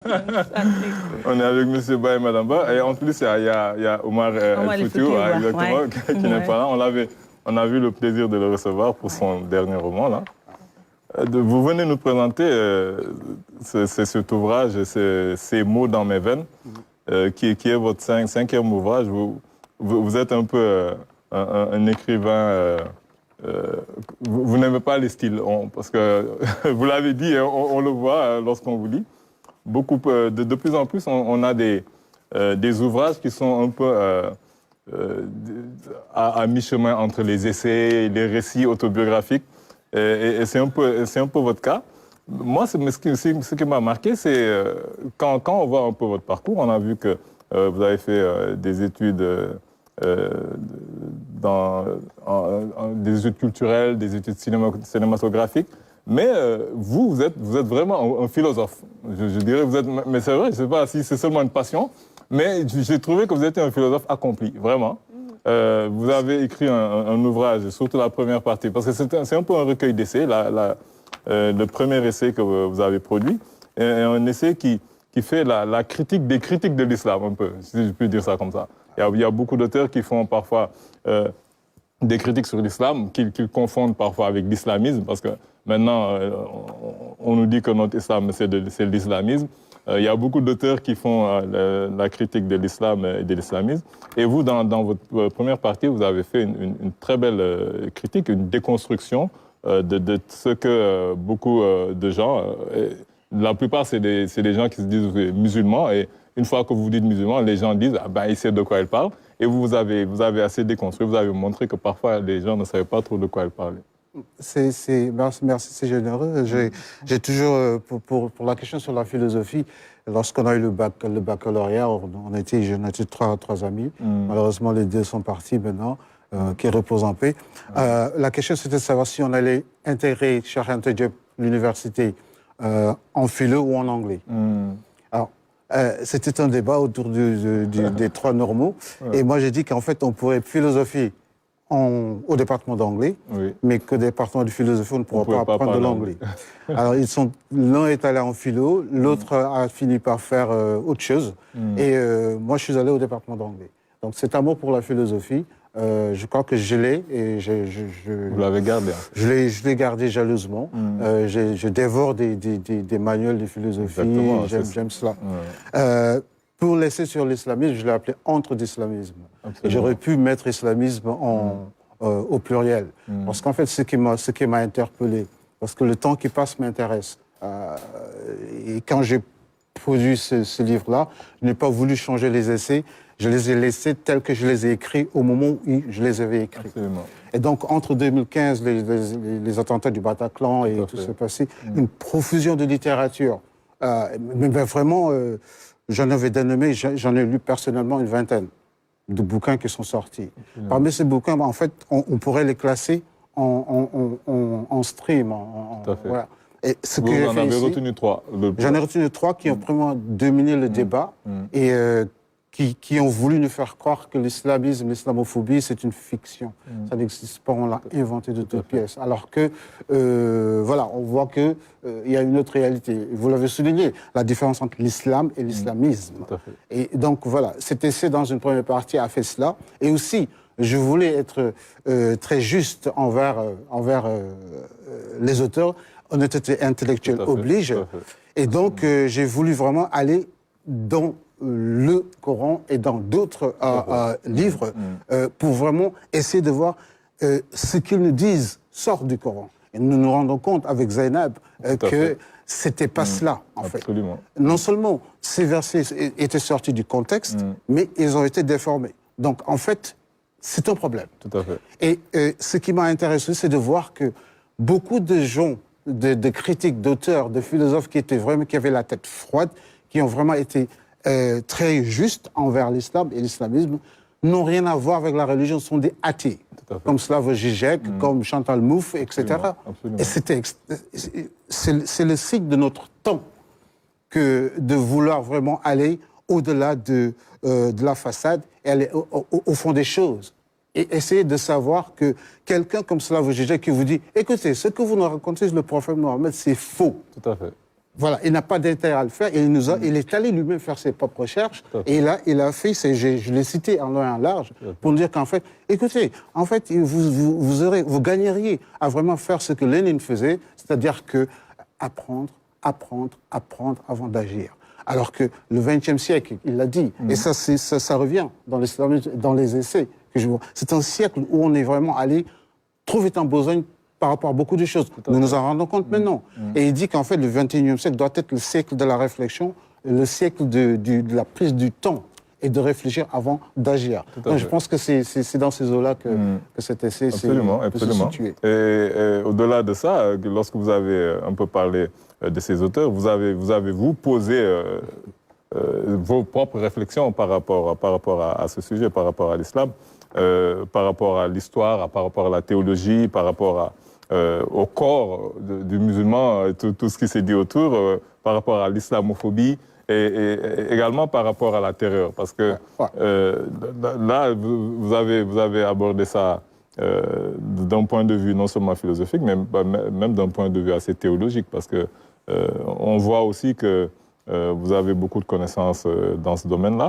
On est avec M. Ba et Mme Ba. Et en plus, il y a Omar El Foutiou, exactement, qui n'est pas là. On a eu le plaisir de le recevoir pour son dernier roman, là. Vous venez nous présenter cet ouvrage, ces mots dans mes veines, qui est votre cinquième ouvrage. Vous êtes un peu un écrivain. Vous n'aimez pas les styles, parce que vous l'avez dit, on le voit lorsqu'on vous lit. De plus en plus, on a des ouvrages qui sont un peu à mi-chemin entre les essais et les récits autobiographiques. Et c'est un peu votre cas. Moi, ce qui m'a marqué, c'est quand on voit un peu votre parcours, on a vu que vous avez fait des études des études culturelles, des études cinématographiques, mais vous êtes vraiment un philosophe. Je dirais que vous êtes, mais c'est vrai, je ne sais pas si c'est seulement une passion, mais j'ai trouvé que vous étiez un philosophe accompli, vraiment. Vous avez écrit un ouvrage, surtout la première partie, parce que c'est un peu un recueil d'essais, le premier essai que vous avez produit, et un essai qui fait la critique des critiques de l'islam, un peu, si je puis dire ça comme ça. Il y a beaucoup d'auteurs qui font parfois des critiques sur l'islam, qu'ils confondent parfois avec l'islamisme, parce que maintenant, on nous dit que notre islam, c'est l'islamisme. Il y a beaucoup d'auteurs qui font la critique de l'islam et de l'islamisme. Et vous, dans votre première partie, vous avez fait une très belle critique, une déconstruction de ce que beaucoup de gens... la plupart, c'est des gens qui se disent musulmans. Et une fois que vous dites musulmans, les gens disent « ils savent de quoi ils parlent ». Et vous avez assez déconstruit, vous avez montré que parfois, les gens ne savaient pas trop de quoi ils parlaient. Merci, c'est généreux. J'ai toujours, pour la question sur la philosophie, lorsqu'on a eu le baccalauréat, j'en étais trois amis. Malheureusement, les deux sont partis maintenant, qui reposent en paix. La question, c'était de savoir si on allait intégrer Cheikh Anta Diop, l'université, en philo ou en anglais. Alors, c'était un débat autour des trois normaux. Et moi, j'ai dit qu'en fait, on pourrait philosopher au département d'anglais, mais qu'au département de philosophie, on ne pourra pas apprendre de l'anglais. Alors, l'un est allé en philo, l'autre a fini par faire autre chose. Et moi, je suis allé au département d'anglais. Donc, cet amour pour la philosophie, je crois que je l'ai. Vous l'avez gardé. Je l'ai gardé jalousement. Je dévore des manuels de philosophie. J'aime cela. Pour laisser sur l'islamisme, je l'ai appelé entre d'islamisme. J'aurais pu mettre islamisme au pluriel. Parce qu'en fait, ce qui m'a interpellé, parce que le temps qui passe m'intéresse. Et quand j'ai produit ce livre-là, je n'ai pas voulu changer les essais. Je les ai laissés tels que je les ai écrits au moment où je les avais écrits. Absolument. Et donc, entre 2015, les attentats du Bataclan et tout ce passé, une profusion de littérature. Mais vraiment... j'en avais dénommé, j'en ai lu personnellement une vingtaine de bouquins qui sont sortis. Parmi ces bouquins, en fait, on pourrait les classer en stream. Voilà. Et vous en avez retenu trois. J'en ai retenu trois qui ont vraiment dominé le débat et qui ont voulu nous faire croire que l'islamisme, l'islamophobie, c'est une fiction. Ça n'existe pas, on l'a inventé de toutes pièces. Alors que, voilà, on voit qu'il y a une autre réalité. Vous l'avez souligné, la différence entre l'islam et l'islamisme. Et donc, voilà, cet essai, dans une première partie, a fait cela. Et aussi, je voulais être très juste envers les auteurs. Honnêteté intellectuelle oblige. Et donc, j'ai voulu vraiment aller dans le Coran et dans d'autres livres pour vraiment essayer de voir ce qu'ils nous disent sort du Coran. Et nous nous rendons compte avec Zainab que c'était pas cela, en fait. Non seulement ces versets étaient sortis du contexte, mais ils ont été déformés. Donc, en fait, c'est un problème. Tout à fait. Et ce qui m'a intéressé, c'est de voir que beaucoup de gens, de critiques, d'auteurs, de philosophes qui avaient la tête froide, qui ont vraiment été très justes envers l'islam et l'islamisme, n'ont rien à voir avec la religion, sont des athées, comme Slavoj Žižek, comme Chantal Mouffe, etc. Absolument. Et c'est le signe de notre temps que de vouloir vraiment aller au-delà de la façade et aller au fond des choses. Et essayer de savoir que quelqu'un comme Slavoj Žižek qui vous dit « Écoutez, ce que vous nous racontez sur le prophète Mohammed, c'est faux. » Tout à fait. Voilà, il n'a pas d'intérêt à le faire. Et il est allé lui-même faire ses propres recherches. Et il a fait, je l'ai cité en long et en large, pour nous dire qu'en fait, écoutez, en fait, vous gagneriez à vraiment faire ce que Lénine faisait, c'est-à-dire que apprendre avant d'agir. Alors que le XXe siècle, il l'a dit, et ça revient dans les essais que je vois. C'est un siècle où on est vraiment allé trop vite en besogne par rapport à beaucoup de choses. Nous nous en rendons compte maintenant. Et il dit qu'en fait, le XXIe siècle doit être le siècle de la réflexion, le siècle de la prise du temps et de réfléchir avant d'agir. Donc je pense que c'est dans ces eaux-là que cet essai peut se situer. Et au-delà de ça, lorsque vous avez un peu parlé de ces auteurs, vous avez posé vos propres réflexions par rapport à ce sujet, par rapport à l'islam, par rapport à l'histoire, par rapport à la théologie, par rapport au corps du musulman, tout ce qui s'est dit autour, par rapport à l'islamophobie et également par rapport à la terreur. Parce que là, vous avez abordé ça d'un point de vue non seulement philosophique, mais même d'un point de vue assez théologique, parce que on voit aussi que vous avez beaucoup de connaissances dans ce domaine-là.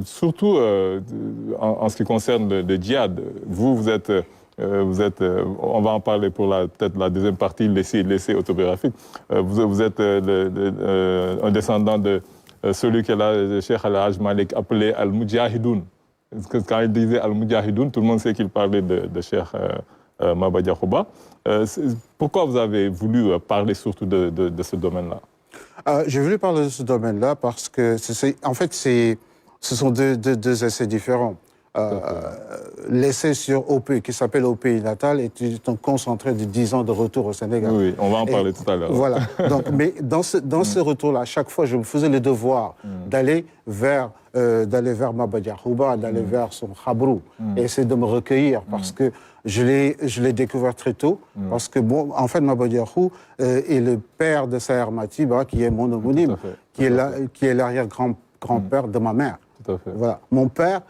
Surtout en ce qui concerne le djihad. Vous êtes, on va en parler pour peut-être la deuxième partie, l'essai autobiographique. Vous êtes un descendant de celui que le Cheikh Al-Hajj Malik appelait Al-Mujahidoun. Quand il disait Al-Mujahidoun, tout le monde sait qu'il parlait de Cheikh Maba Diakhouba. Pourquoi vous avez voulu parler surtout de ce domaine-là? J'ai voulu parler de ce domaine-là parce que, en fait, ce sont deux essais différents. L'essai sur OP, qui s'appelle Au pays natal, est un concentré de 10 ans de retour au Sénégal. Oui, on va en parler tout à l'heure. Voilà. Donc, mais dans ce retour-là, à chaque fois, je me faisais le devoir d'aller vers Maba Diakhouba, d'aller vers son Khabrou, et essayer de me recueillir, parce que je l'ai découvert très tôt, parce que, bon, en fait, Maba Diakhou est le père de Saher Matiba, qui est mon homonyme, qui est l'arrière-grand-père de ma mère. Voilà. Mon père,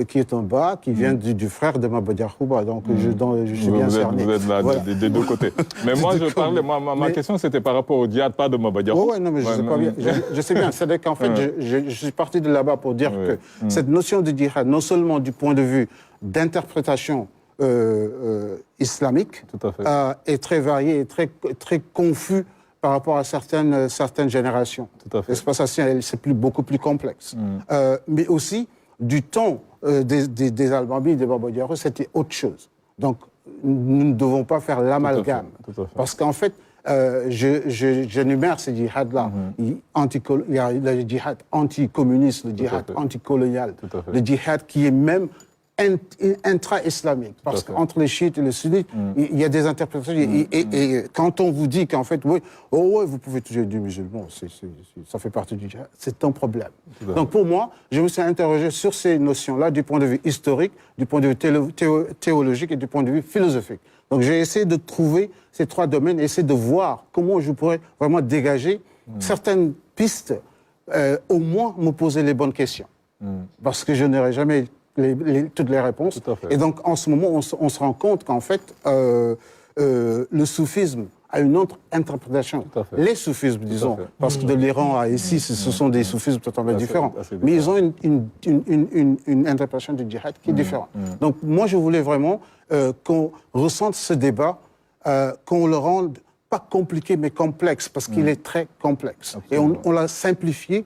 qui est un bas, qui vient du frère de Maba Diakhouba, donc je suis bien cerné. Vous êtes là des deux côtés. Mais moi, je parlais, ma question, c'était par rapport au djihad, pas de Maba Diakhou. Oui, non, mais je sais pas bien. Je sais bien. C'est-à-dire qu'en fait, je suis parti de là-bas pour dire que cette notion de djihad, non seulement du point de vue d'interprétation islamique, est très variée et très confus par rapport à certaines générations. L'espace c'est beaucoup plus complexe. Mais aussi, du temps des Albamis, des Maba Diakhou, c'était autre chose. Donc, nous ne devons pas faire l'amalgame. Parce qu'en fait, j'énumère ces djihad-là. Il y a le djihad anticommuniste, le djihad anticolonial, le djihad qui est même intra-islamique, parce qu'entre les chiites et les sunnites, il y a des interprétations. Et quand on vous dit qu'en fait, vous pouvez tuer du musulman, ça fait partie du djihad, c'est un problème. Donc pour moi, je me suis interrogé sur ces notions-là du point de vue historique, du point de vue théologique et du point de vue philosophique. Donc j'ai essayé de trouver ces trois domaines, essayer de voir comment je pourrais vraiment dégager certaines pistes, au moins me poser les bonnes questions. Parce que je n'aurai jamais toutes les réponses. Et donc, en ce moment, on se rend compte qu'en fait, le soufisme a une autre interprétation. Les soufismes, disons, parce que de l'Iran à ici, ce sont des soufismes totalement différents. Mais ils ont une interprétation du djihad qui est différente. Donc, moi, je voulais vraiment qu'on ressente ce débat, qu'on le rende pas compliqué, mais complexe, parce qu'il est très complexe. Et on l'a simplifié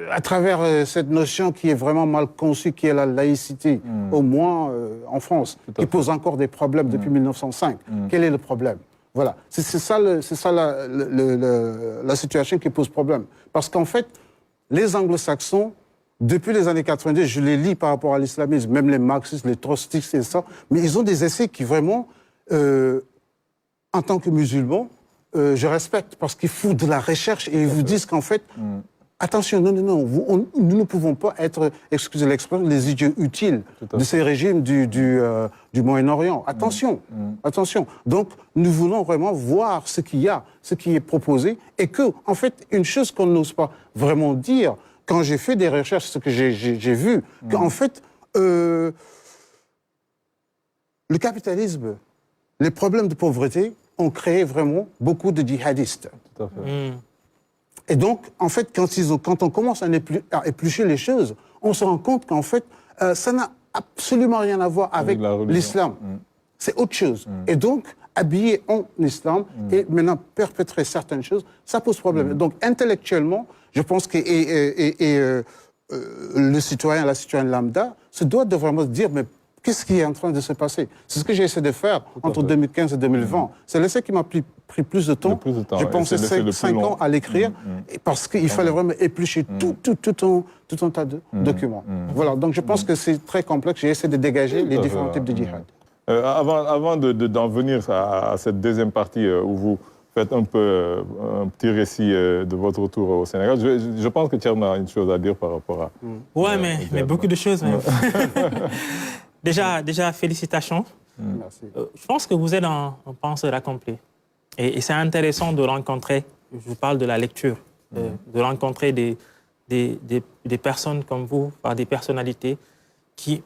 à travers cette notion qui est vraiment mal conçue, qui est la laïcité, au moins en France, qui pose encore des problèmes depuis 1905. Quel est le problème? Voilà. C'est ça la situation qui pose problème. Parce qu'en fait, les anglo-saxons, depuis les années 90, je les lis par rapport à l'islamisme, même les marxistes, les trotskistes et ça, mais ils ont des essais qui vraiment, en tant que musulmans, je respecte, parce qu'ils font de la recherche et ils vous disent qu'en fait, attention, non, nous ne pouvons pas être, excusez l'expression, les idiots utiles de ces régimes du Moyen-Orient. Attention, attention. Donc, nous voulons vraiment voir ce qu'il y a, ce qui est proposé, et que, en fait, une chose qu'on n'ose pas vraiment dire, quand j'ai fait des recherches, ce que j'ai vu, qu'en fait, le capitalisme, les problèmes de pauvreté ont créé vraiment beaucoup de djihadistes. Tout à fait. Et donc, en fait, quand on commence à éplucher les choses, on se rend compte qu'en fait, ça n'a absolument rien à voir avec la religion. l'islam. C'est autre chose. Et donc, habillé en islam et maintenant perpétrer certaines choses, ça pose problème. Donc, intellectuellement, je pense que le citoyen, la citoyenne lambda, se doit de vraiment se dire, mais qu'est-ce qui est en train de se passer? C'est ce que j'ai essayé de faire entre 2015 et 2020. C'est l'essai qui m'a pris plus de temps. Je pensais 5 ans à l'écrire parce qu'il fallait vraiment éplucher tout un tas de documents. Voilà, donc je pense que c'est très complexe. J'ai essayé de dégager les différents types de djihad. Avant d'en venir à cette deuxième partie où vous faites un petit récit de votre retour au Sénégal, je pense que Thierno a une chose à dire par rapport à... Ouais, mais beaucoup de choses. Mais... déjà, félicitations. Merci. Je pense que vous êtes un penseur accompli. Et c'est intéressant de rencontrer, je parle de la lecture, de rencontrer des personnes comme vous, par des personnalités, qui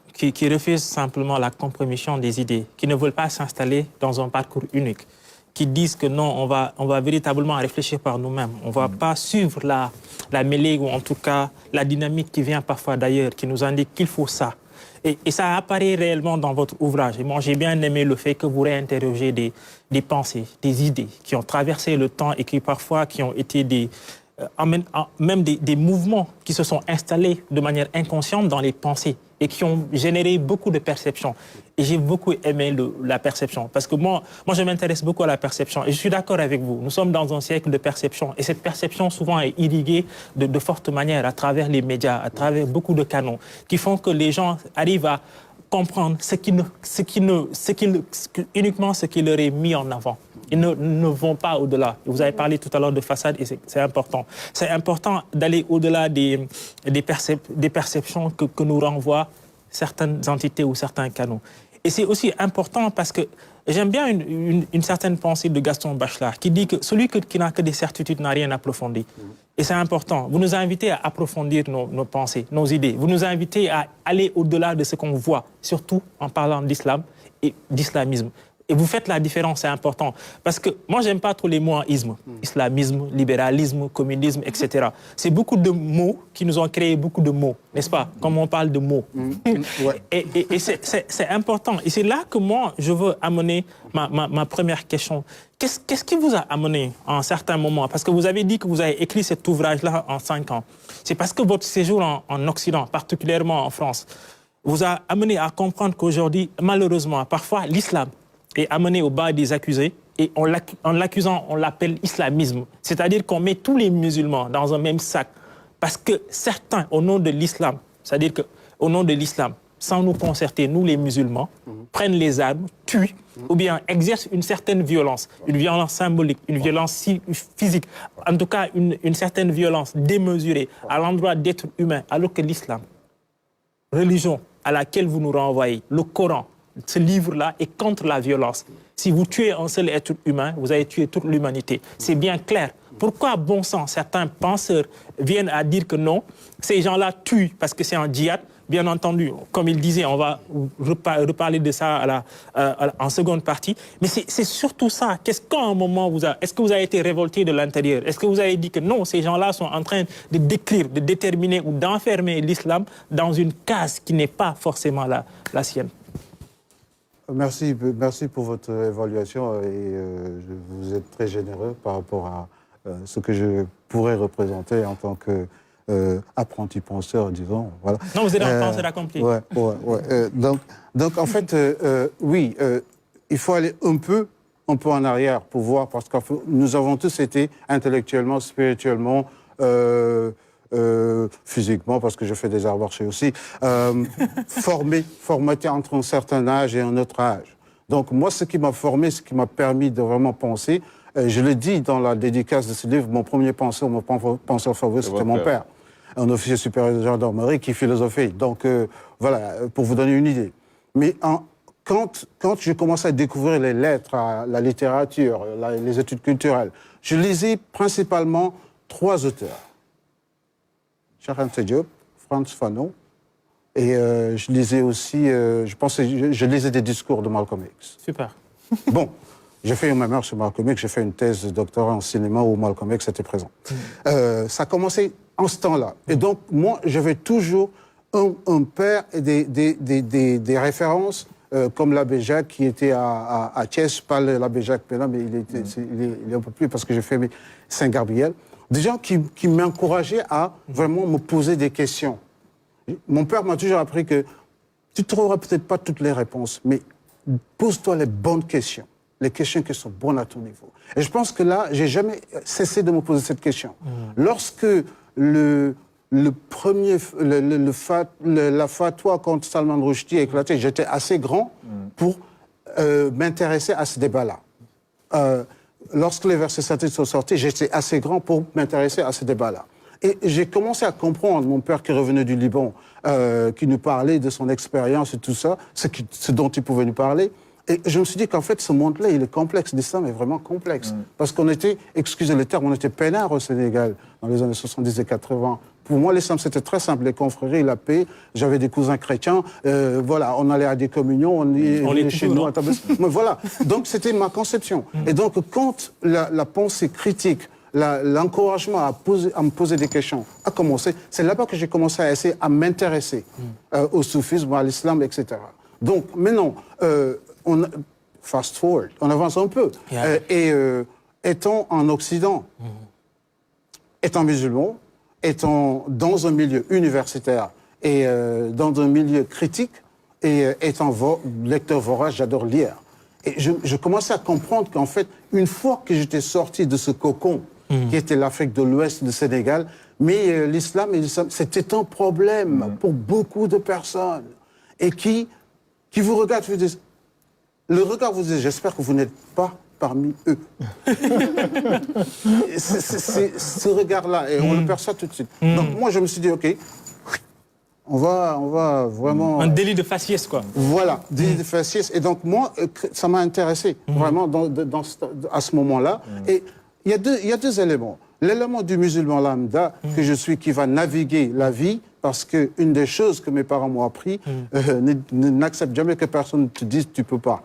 refusent simplement la compromission des idées, qui ne veulent pas s'installer dans un parcours unique, qui disent que non, on va véritablement réfléchir par nous-mêmes. On ne va pas suivre la mêlée ou en tout cas la dynamique qui vient parfois d'ailleurs, qui nous indique qu'il faut ça. Et ça apparaît réellement dans votre ouvrage. Et moi, j'ai bien aimé le fait que vous réinterrogez des pensées, des idées qui ont traversé le temps et qui parfois qui ont été même des mouvements qui se sont installés de manière inconsciente dans les pensées et qui ont généré beaucoup de perceptions. Et j'ai beaucoup aimé la perception, parce que moi, je m'intéresse beaucoup à la perception. Et je suis d'accord avec vous, nous sommes dans un siècle de perception. Et cette perception, souvent, est irriguée de forte manière à travers les médias, à travers beaucoup de canaux, qui font que les gens arrivent à comprendre uniquement ce qui leur est mis en avant. Ils ne vont pas au-delà. Vous avez parlé tout à l'heure de façade et c'est important. C'est important d'aller au-delà des perceptions que nous renvoient certaines entités ou certains canaux. Et c'est aussi important parce que j'aime bien une certaine pensée de Gaston Bachelard qui dit que celui qui n'a que des certitudes n'a rien approfondi. Et c'est important. Vous nous invitez à approfondir nos pensées, nos idées. Vous nous invitez à aller au-delà de ce qu'on voit, surtout en parlant d'islam et d'islamisme. Et vous faites la différence, c'est important. Parce que moi, j'aime pas trop les mots en isme. Islamisme, libéralisme, communisme, etc. C'est beaucoup de mots qui nous ont créé beaucoup de mots, n'est-ce pas? Comme on parle de mots. Ouais. Et c'est important. Et c'est là que moi, je veux amener ma première question. Qu'est-ce qui vous a amené à un certain moment? Parce que vous avez dit que vous avez écrit cet ouvrage-là en 5 ans. C'est parce que votre séjour en Occident, particulièrement en France, vous a amené à comprendre qu'aujourd'hui, malheureusement, parfois, l'islam est amené au bas des accusés et en l'accusant, on l'appelle islamisme. C'est-à-dire qu'on met tous les musulmans dans un même sac parce que certains, au nom de l'islam, c'est-à-dire qu'au nom de l'islam, sans nous concerter, nous les musulmans, prennent les armes, tuent ou bien exercent une certaine violence, une violence symbolique, une violence physique, en tout cas une certaine violence démesurée à l'endroit d'êtres humains, alors que l'islam, religion à laquelle vous nous renvoyez, le Coran, ce livre-là est contre la violence. Si vous tuez un seul être humain, vous avez tué toute l'humanité. C'est bien clair. Pourquoi, bon sang, certains penseurs viennent à dire que non, ces gens-là tuent parce que c'est un djihad? Bien entendu, comme il disait, on va reparler de ça en seconde partie. Mais c'est surtout ça. Est-ce que vous avez été révolté de l'intérieur? Est-ce que vous avez dit que non, ces gens-là sont en train de décrire, de déterminer ou d'enfermer l'islam dans une case qui n'est pas forcément la sienne? Merci pour votre évaluation et vous êtes très généreux par rapport à ce que je pourrais représenter en tant que apprenti penseur, disons. Voilà. Non, vous êtes un penseur accompli. Ouais. Donc, en fait, oui, il faut aller un peu en arrière pour voir, parce que nous avons tous été intellectuellement, spirituellement, physiquement, parce que je fais des arts martiaux aussi, formaté entre un certain âge et un autre âge. Donc moi, ce qui m'a formé, ce qui m'a permis de vraiment penser, je le dis dans la dédicace de ce livre, mon premier penseur favori, c'était mon père, un officier supérieur de gendarmerie qui philosophait. Donc voilà, pour vous donner une idée. Mais quand j'ai commencé à découvrir les lettres, la littérature, les études culturelles, je lisais principalement 3 auteurs. Cheikh Anta Diop, Frantz Fanon, et je lisais aussi, je lisais des discours de Malcolm X. Super. Bon, J'ai fait une mémoire sur Malcolm X, j'ai fait une thèse de doctorat en cinéma où Malcolm X était présent. Ça a commencé en ce temps-là. Et donc, moi, j'avais toujours un père et des références comme l'abbé Jacques qui était à Thiès, pas l'abbé Jacques Pénin, mais il est un peu plus parce que j'ai fait Saint-Gabriel. Des gens qui m'encourageaient à vraiment me poser des questions. Mon père m'a toujours appris que tu ne trouveras peut-être pas toutes les réponses, mais pose-toi les bonnes questions, les questions qui sont bonnes à ton niveau. Et je pense que là, j'ai jamais cessé de me poser cette question. Lorsque la fatwa contre Salman Rushdie a éclaté, j'étais assez grand pour m'intéresser à ce débat-là. Lorsque les versets sacrés sont sortis, j'étais assez grand pour m'intéresser à ce débat-là. Et j'ai commencé à comprendre, mon père qui revenait du Liban, qui nous parlait de son expérience et tout ça, ce dont il pouvait nous parler. Et je me suis dit qu'en fait, ce monde-là, il est complexe. L'islam est vraiment complexe. Parce qu'on était, excusez le terme, on était peinards au Sénégal dans les années 70 et 80. Pour moi, l'islam, c'était très simple. Les confréries, la paix. J'avais des cousins chrétiens. Voilà, on allait à des communions. On est chez nous. Mais voilà. Donc, c'était ma conception. Et donc, quand la pensée critique, l'encouragement à me poser des questions a commencé, c'est là-bas que j'ai commencé à essayer à m'intéresser au soufisme, à l'islam, etc. Donc, maintenant, fast forward, on avance un peu. Étant en Occident, étant musulman, étant dans un milieu universitaire et dans un milieu critique, et étant lecteur vorace, j'adore lire. Et je commençais à comprendre qu'en fait, une fois que j'étais sorti de ce cocon, qui était l'Afrique de l'Ouest, le Sénégal, mais l'islam, c'était un problème pour beaucoup de personnes. Et qui vous regardent, vous disent, le regard vous dit, j'espère que vous n'êtes pas parmi eux. C'est ce regard-là, et on le perçoit tout de suite. Donc moi, je me suis dit, OK, on va vraiment... Un délit de faciès, quoi. Voilà, délit de faciès. Et donc moi, ça m'a intéressé, vraiment, à ce moment-là. Et il y a deux éléments. L'élément du musulman lambda que je suis, qui va naviguer la vie, parce qu'une des choses que mes parents m'ont appris, n'accepte jamais que personne te dise tu peux pas.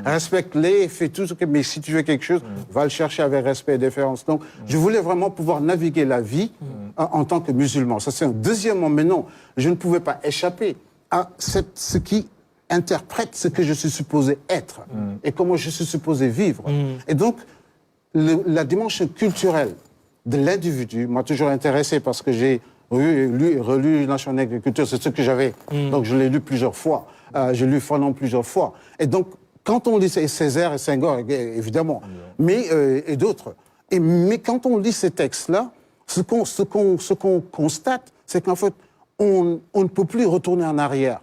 Respecte-les, fais tout ce que... Mais si tu veux quelque chose, va le chercher avec respect et déférence. Donc, je voulais vraiment pouvoir naviguer la vie en tant que musulman. Ça, c'est un deuxièmement. Mais non, je ne pouvais pas échapper à ce qui interprète ce que je suis supposé être et comment je suis supposé vivre. Et donc, la dimension culturelle de l'individu m'a toujours intéressé parce que j'ai lu et relu Nation et Agriculture, c'est ce que j'avais. Donc je l'ai lu plusieurs fois. J'ai lu Fanon plusieurs fois. Et donc, quand on lit Césaire et Senghor, évidemment, et d'autres, mais quand on lit ces textes-là, ce qu'on constate, c'est qu'en fait, on ne peut plus retourner en arrière.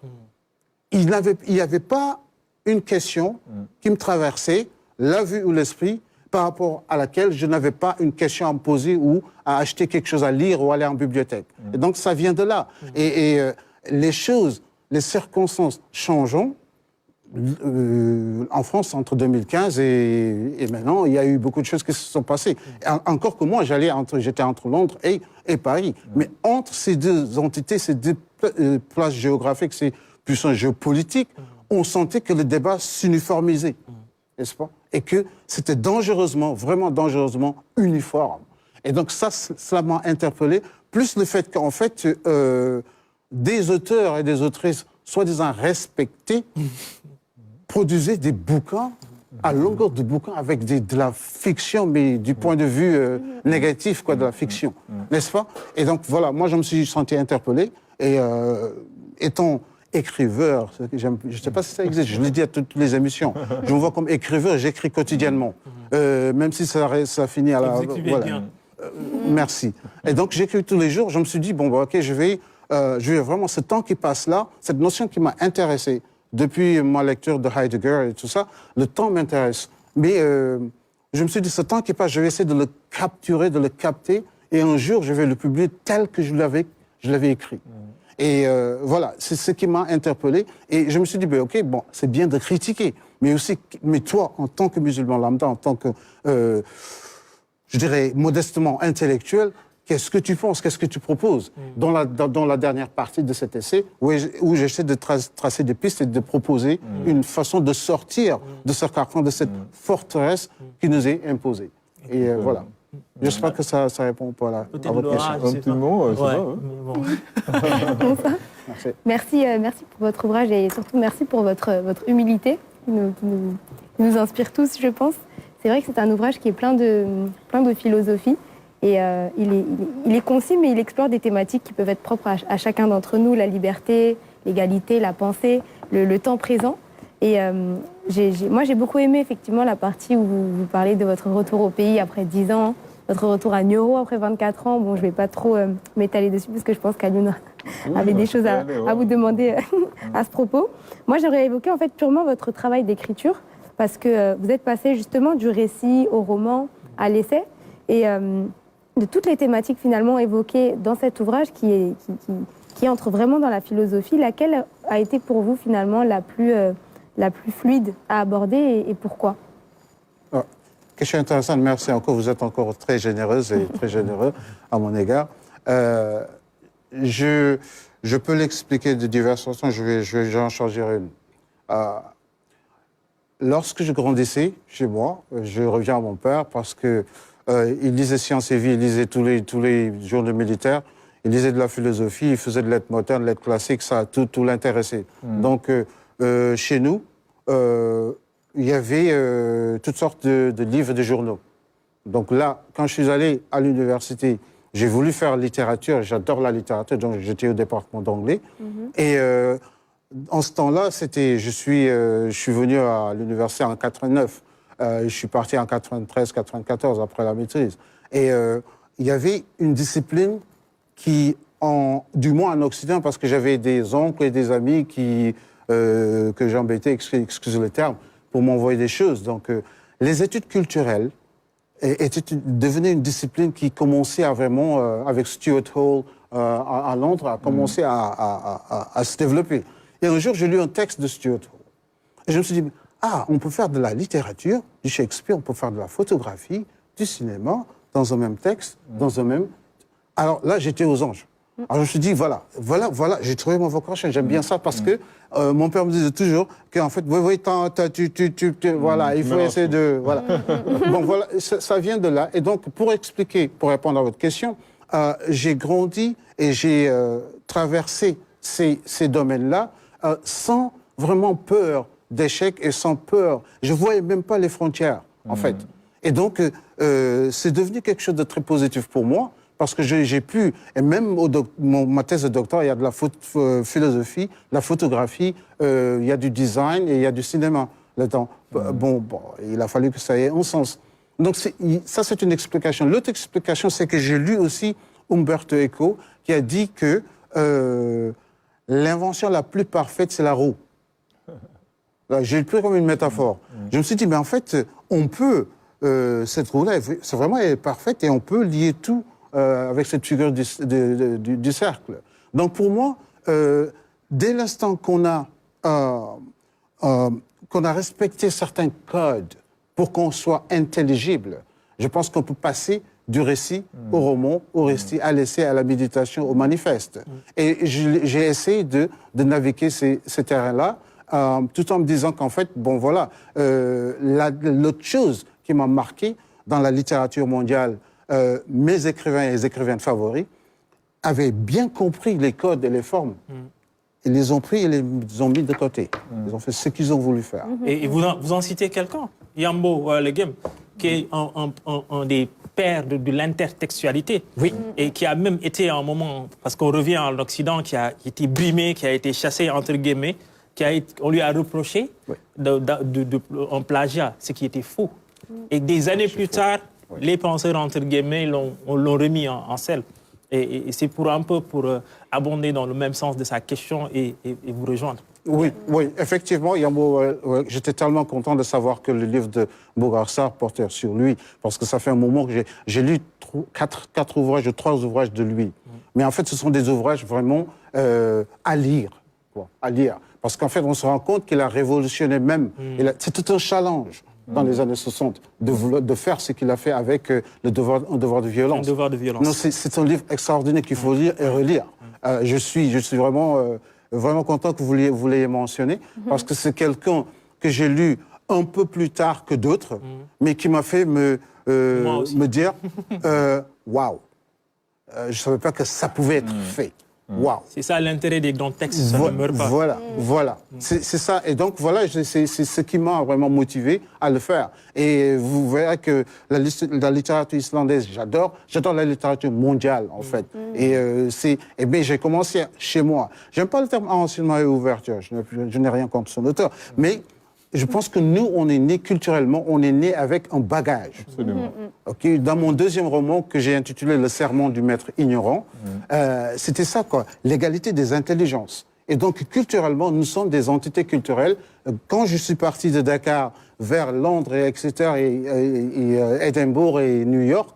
Il n'y avait pas une question qui me traversait, la vue ou l'esprit, par rapport à laquelle je n'avais pas une question à me poser ou à acheter quelque chose à lire ou aller en bibliothèque. Et donc, ça vient de là. Et les choses, les circonstances changent. En France, entre 2015 et maintenant, il y a eu beaucoup de choses qui se sont passées. Encore que moi, j'étais entre Londres et Paris. Mais entre ces deux entités, ces deux places géographiques, ces puissances géopolitiques, on sentait que le débat s'uniformisait. N'est-ce pas? Et que c'était dangereusement, vraiment dangereusement uniforme. Et donc cela m'a interpellé, plus le fait qu'en fait, des auteurs et des autrices, soi-disant respectés, produisaient des bouquins, à longueur de bouquins, avec de la fiction, mais du point de vue négatif, quoi, de la fiction. N'est-ce pas? Et donc voilà, moi je me suis senti interpellé, et étant écriveur, je ne sais pas si ça existe, je l'ai dit à toutes les émissions, je me vois comme écriveur, j'écris quotidiennement, même si ça finit à la... Vous écrivez bien. Merci. Et donc j'écris tous les jours, je me suis dit, bon, bah, ok, je vais vraiment, ce temps qui passe là, cette notion qui m'a intéressé, depuis ma lecture de Heidegger et tout ça, le temps m'intéresse. Mais je me suis dit, ce temps qui passe, je vais essayer de le capturer, de le capter, et un jour, je vais le publier tel que je l'avais écrit. Et voilà, c'est ce qui m'a interpellé. Et je me suis dit, ben, ok, bon, c'est bien de critiquer, mais toi, en tant que musulman lambda, en tant que, je dirais, modestement intellectuel, qu'est-ce que tu penses, qu'est-ce que tu proposes dans la dernière partie de cet essai, où j'essaie de tracer des pistes et de proposer une façon de sortir de ce carcan, de cette forteresse qui nous est imposée. Et voilà. J'espère que ça répond pas à votre question. Un petit mot, je sais pas, hein. Bonsoir. Merci. Merci pour votre ouvrage et surtout merci pour votre humilité qui nous inspire tous, je pense. C'est vrai que c'est un ouvrage qui est plein de philosophie et il est concis, mais il explore des thématiques qui peuvent être propres à chacun d'entre nous, la liberté, l'égalité, la pensée, le temps présent. Et moi, j'ai beaucoup aimé effectivement la partie où vous parlez de votre retour au pays après 10 ans, votre retour à Nioro après 24 ans. Bon, je ne vais pas trop m'étaler dessus parce que je pense qu'Alioune avait des choses à vous demander à ce propos. Moi, j'aurais évoqué en fait purement votre travail d'écriture parce que vous êtes passé justement du récit au roman, à l'essai et de toutes les thématiques finalement évoquées dans cet ouvrage qui entre vraiment dans la philosophie, laquelle a été pour vous finalement la plus fluide à aborder et pourquoi? Question intéressante, merci encore. Vous êtes encore très généreuse et très généreux à mon égard. Je peux l'expliquer de diverses façons, je vais en choisir une. Lorsque je grandissais chez moi, je reviens à mon père parce que il lisait Sciences et Vie, il lisait tous les journaux militaires, il lisait de la philosophie, il faisait de lettres modernes, de lettres classiques, ça tout l'intéressait. Donc chez nous, il y avait toutes sortes de livres et de journaux. Donc là, quand je suis allé à l'université, j'ai voulu faire littérature, j'adore la littérature, donc j'étais au département d'anglais. Et en ce temps-là, je suis venu à l'université en 89. Je suis parti en 93, 94 après la maîtrise. Et il y avait une discipline qui, du moins en Occident, parce que j'avais des oncles et des amis que j'embêtais, excusez le terme, pour m'envoyer des choses. Donc, les études culturelles devenaient une discipline qui commençait à vraiment, avec Stuart Hall à Londres, à commencer à se développer. Et un jour, j'ai lu un texte de Stuart Hall. Et je me suis dit, on peut faire de la littérature, du Shakespeare, on peut faire de la photographie, du cinéma, dans un même texte, dans un même... Alors là, j'étais aux anges. Alors je me suis dit, voilà, j'ai trouvé mon vocation, j'aime bien ça parce que mon père me disait toujours qu'en fait, voilà, il faut essayer de... Voilà. Bon, voilà, ça vient de là. Et donc, pour répondre à votre question, j'ai grandi et j'ai traversé ces domaines-là sans vraiment peur d'échec et sans peur. Je ne voyais même pas les frontières, en fait. Et donc, c'est devenu quelque chose de très positif pour moi. Parce que j'ai pu, et même ma thèse de doctorat, il y a de la philosophie, de la photographie, il y a du design et il y a du cinéma là-dedans. Bon, il a fallu que ça ait un sens. Donc ça, c'est une explication. L'autre explication, c'est que j'ai lu aussi Umberto Eco, qui a dit que l'invention la plus parfaite, c'est la roue. J'ai pris comme une métaphore. Je me suis dit, mais en fait, on peut, cette roue-là, c'est vraiment elle est parfaite et on peut lier tout avec cette figure du cercle. Donc pour moi, dès l'instant qu'on a respecté certains codes pour qu'on soit intelligible, je pense qu'on peut passer du récit au roman, au récit à l'essai, à la méditation, au manifeste. Et j'ai essayé de naviguer ces terrains-là, tout en me disant qu'en fait, bon voilà, l'autre chose qui m'a marqué dans la littérature mondiale, mes écrivains et les écrivaines favoris avaient bien compris les codes et les formes. Ils les ont pris et les ont mis de côté. Ils ont fait ce qu'ils ont voulu faire. Et vous en citez quelqu'un, Yambo Legem, qui est un des pères de l'intertextualité. Oui. Et qui a même été à un moment, parce qu'on revient en Occident, qui a été brimé, qui a été chassé, entre guillemets, on lui a reproché un plagiat, ce qui était faux. Et des années plus tard, les penseurs, entre guillemets, l'ont remis en selle. Et c'est pour abonder dans le même sens de sa question et vous rejoindre. Oui, effectivement, Yambo, j'étais tellement content de savoir que le livre de Bougar Sarr portait sur lui, parce que ça fait un moment que j'ai lu 3 ouvrages de lui. Mais en fait, ce sont des ouvrages vraiment à lire. Parce qu'en fait, on se rend compte qu'il a révolutionné même. C'est tout un challenge dans les années 60, de faire ce qu'il a fait avec Un devoir de violence. Un devoir de violence. Non, c'est un livre extraordinaire qu'il faut lire et relire. Je suis vraiment content que vous l'ayez mentionné, parce que c'est quelqu'un que j'ai lu un peu plus tard que d'autres, mais qui m'a fait me dire waouh, je ne savais pas que ça pouvait être fait. Waouh. C'est ça l'intérêt des grands textes, ça ne meurt pas. Voilà. C'est ça. Et donc, voilà, c'est ce qui m'a vraiment motivé à le faire. Et vous verrez que la littérature islandaise, j'adore la littérature mondiale, en fait. Et j'ai commencé chez moi. J'aime pas le terme enseignement et ouverture, je n'ai rien contre son auteur, mais je pense que nous, on est nés culturellement, on est nés avec un bagage. Absolument. Okay. Dans mon deuxième roman que j'ai intitulé Le sermon du maître ignorant, c'était ça, quoi, l'égalité des intelligences. Et donc, culturellement, nous sommes des entités culturelles. Quand je suis parti de Dakar vers Londres, etc., et Édimbourg et New York,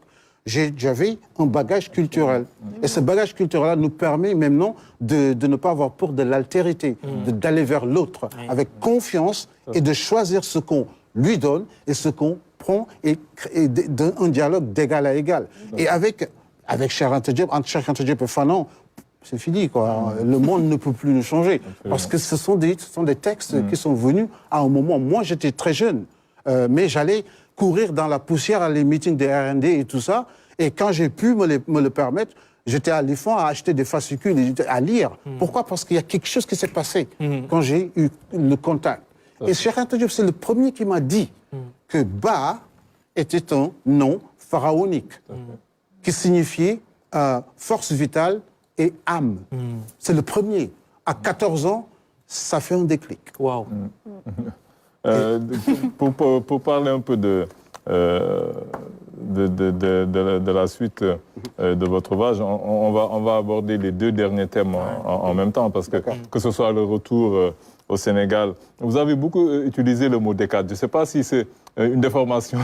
j'avais un bagage culturel. Et ce bagage culturel-là nous permet maintenant de ne pas avoir peur de l'altérité, d'aller vers l'autre avec confiance et de choisir ce qu'on lui donne et ce qu'on prend et un dialogue d'égal à égal. Et avec Cheikh Anta Diop, entre Cheikh Anta Diop et Fanon, c'est fini, quoi. Le monde ne peut plus nous changer. Parce que ce sont des textes qui sont venus à un moment. Moi, j'étais très jeune, mais j'allais courir dans la poussière à les meetings des R&D et tout ça. Et quand j'ai pu me le permettre, j'étais à l'IFAN à acheter des fascicules, à lire. Pourquoi? Parce qu'il y a quelque chose qui s'est passé quand j'ai eu le contact. Et Cheikh Anta Diop, c'est le premier qui m'a dit que Ba était un nom pharaonique, qui signifiait force vitale et âme. C'est le premier. À 14 ans, ça fait un déclic. Waouh. Pour parler un peu de la suite de votre ouvrage, on va aborder les deux derniers thèmes en même temps, parce que ce soit le retour au Sénégal. Vous avez beaucoup utilisé le mot décade. Je ne sais pas si c'est une déformation,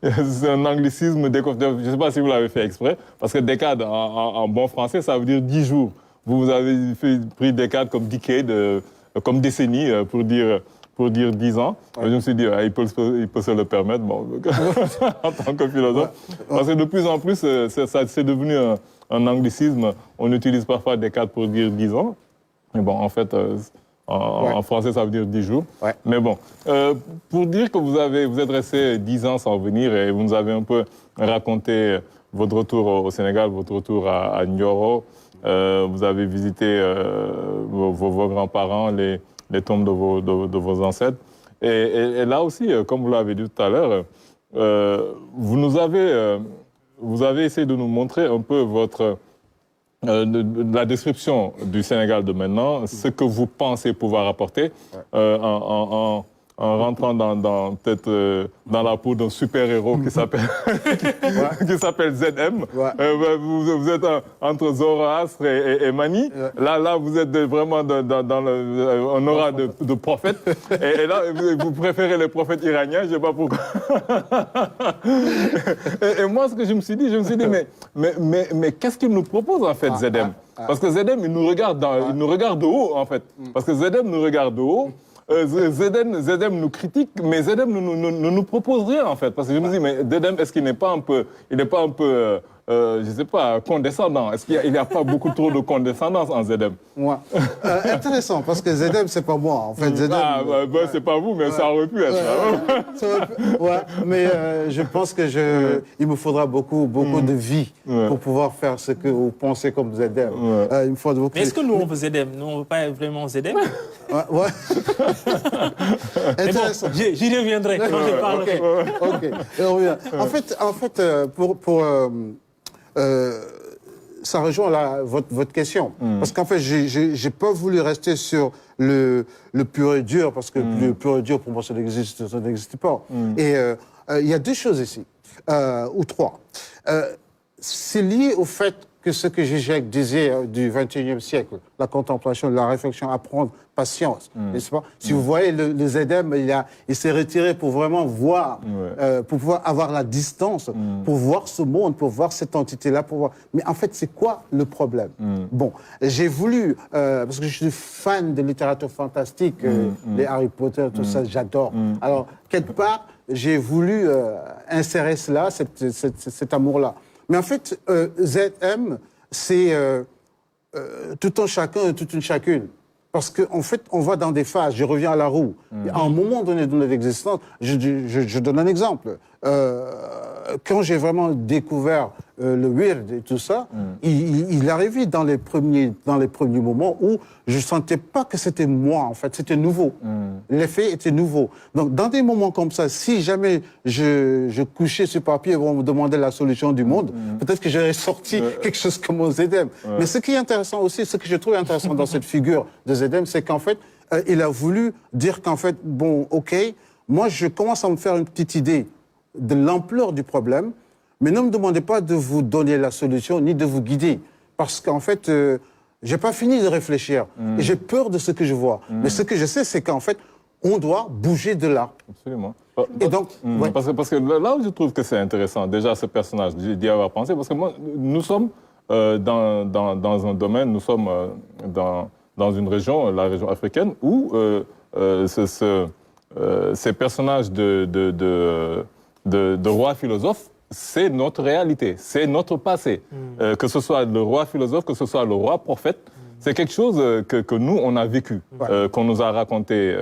c'est un anglicisme, je ne sais pas si vous l'avez fait exprès, parce que décade, en bon français, ça veut dire 10 jours. Vous avez pris décade comme decade, comme décennie, pour dire 10 ans. Je me suis dit, il peut se le permettre, bon, en tant que philosophe. Parce que de plus en plus, c'est devenu un anglicisme. On utilise parfois décade pour dire 10 ans. Mais bon, en fait, en français, ça veut dire 10 jours. Mais bon, pour dire que vous êtes resté 10 ans sans venir, et vous nous avez un peu raconté votre retour au Sénégal, votre retour à Nioro. Vous avez visité vos grands-parents, les tombes de vos ancêtres. Et là aussi, comme vous l'avez dit tout à l'heure, vous avez essayé de nous montrer un peu la description du Sénégal de maintenant, ce que vous pensez pouvoir apporter en rentrant dans la peau d'un super-héros qui s'appelle ZM. Vous êtes entre Zoroastre et Mani. Là, vous êtes vraiment dans un aura de prophète. Et là, vous préférez les prophètes iraniens, je ne sais pas pourquoi. Et moi, ce que je me suis dit, mais qu'est-ce qu'il nous propose, en fait, ZM? Parce que ZM, il nous regarde de haut, en fait. Parce que ZM nous regarde de haut. ZM nous critique, mais ZM ne nous propose rien, en fait. Parce que je me dis, mais ZM, est-ce qu'il n'est pas un peu, je ne sais pas, condescendant? Est-ce qu'il n'y a pas beaucoup trop de condescendance en ZM? Intéressant, parce que ZM, c'est pas moi, en fait. ZM, c'est pas vous, mais ça aurait pu être. Mais je pense que il me faudra beaucoup de vie pour pouvoir faire ce que vous pensez comme ZM. Il me faut beaucoup. Mais est-ce que nous, on veut ZM? Nous, on ne veut pas vraiment ZM? Intéressant. Bon, j'y reviendrai quand je parlerai. Ok. En fait, ça rejoint votre question. Parce qu'en fait, j'ai pas voulu rester sur le pur et dur, parce que le pur et dur, pour moi, ça n'existe pas. Et il y a deux choses ici, ou trois. C'est lié au fait que ce que Zizek disait du XXIe siècle, la contemplation, la réflexion, apprendre, patience, n'est-ce pas? Si vous voyez, le ZM, il s'est retiré pour vraiment voir, pour pouvoir avoir la distance, pour voir ce monde, pour voir cette entité-là, pour voir. Mais en fait, c'est quoi le problème? Bon, j'ai voulu, parce que je suis fan de littérature fantastique, les Harry Potter, tout ça, j'adore. Alors, quelque part, j'ai voulu insérer cela, cet amour-là. Mais en fait, ZM, c'est tout un chacun et toute une chacune. Parce qu'en fait, on va dans des phases. Je reviens à la roue. À un moment donné de notre existence, je donne un exemple. Quand j'ai vraiment découvert le weird et tout ça, il arrivait dans les premiers moments où je ne sentais pas que c'était moi, en fait. C'était nouveau. L'effet était nouveau. Donc, dans des moments comme ça, si jamais je couchais ce papier et on me demandait la solution du monde, peut-être que j'aurais sorti quelque chose comme au ZM. Mais ce qui est intéressant aussi, ce que je trouve intéressant dans cette figure de ZM, c'est qu'en fait, il a voulu dire qu'en fait, bon, OK, moi, je commence à me faire une petite idée de l'ampleur du problème, mais ne me demandez pas de vous donner la solution ni de vous guider. Parce qu'en fait, je n'ai pas fini de réfléchir. Et j'ai peur de ce que je vois. Mais ce que je sais, c'est qu'en fait, on doit bouger de là. Absolument. Et donc, ouais. Parce que là où je trouve que c'est intéressant, déjà ce personnage, d'y avoir pensé, parce que moi, nous sommes dans un domaine, nous sommes dans une région, la région africaine, où ces personnages de rois philosophes, c'est notre réalité, c'est notre passé. Que ce soit le roi philosophe, que ce soit le roi prophète, c'est quelque chose que nous, on a vécu, qu'on nous a raconté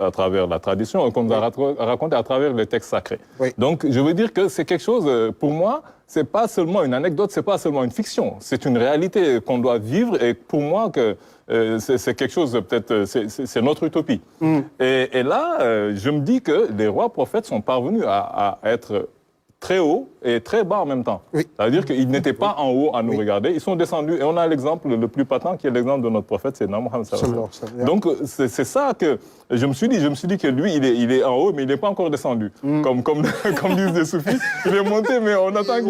à travers la tradition, qu'on nous a raconté à travers les textes sacrés. Oui. Donc, je veux dire que c'est quelque chose, pour moi, c'est pas seulement une anecdote, c'est pas seulement une fiction, c'est une réalité qu'on doit vivre, et pour moi, que c'est quelque chose, peut-être, c'est notre utopie. Et là, je me dis que les rois prophètes sont parvenus à être très haut et très bas en même temps. Oui. C'est-à-dire qu'ils n'étaient pas en haut à nous regarder, ils sont descendus. Et on a l'exemple le plus patent qui est l'exemple de notre prophète, c'est Mohammed sallallahu alayhi wa sallam. Donc c'est ça que je me suis dit que lui, il est en haut, mais il n'est pas encore descendu. Comme disent les soufis, il est monté, mais on attend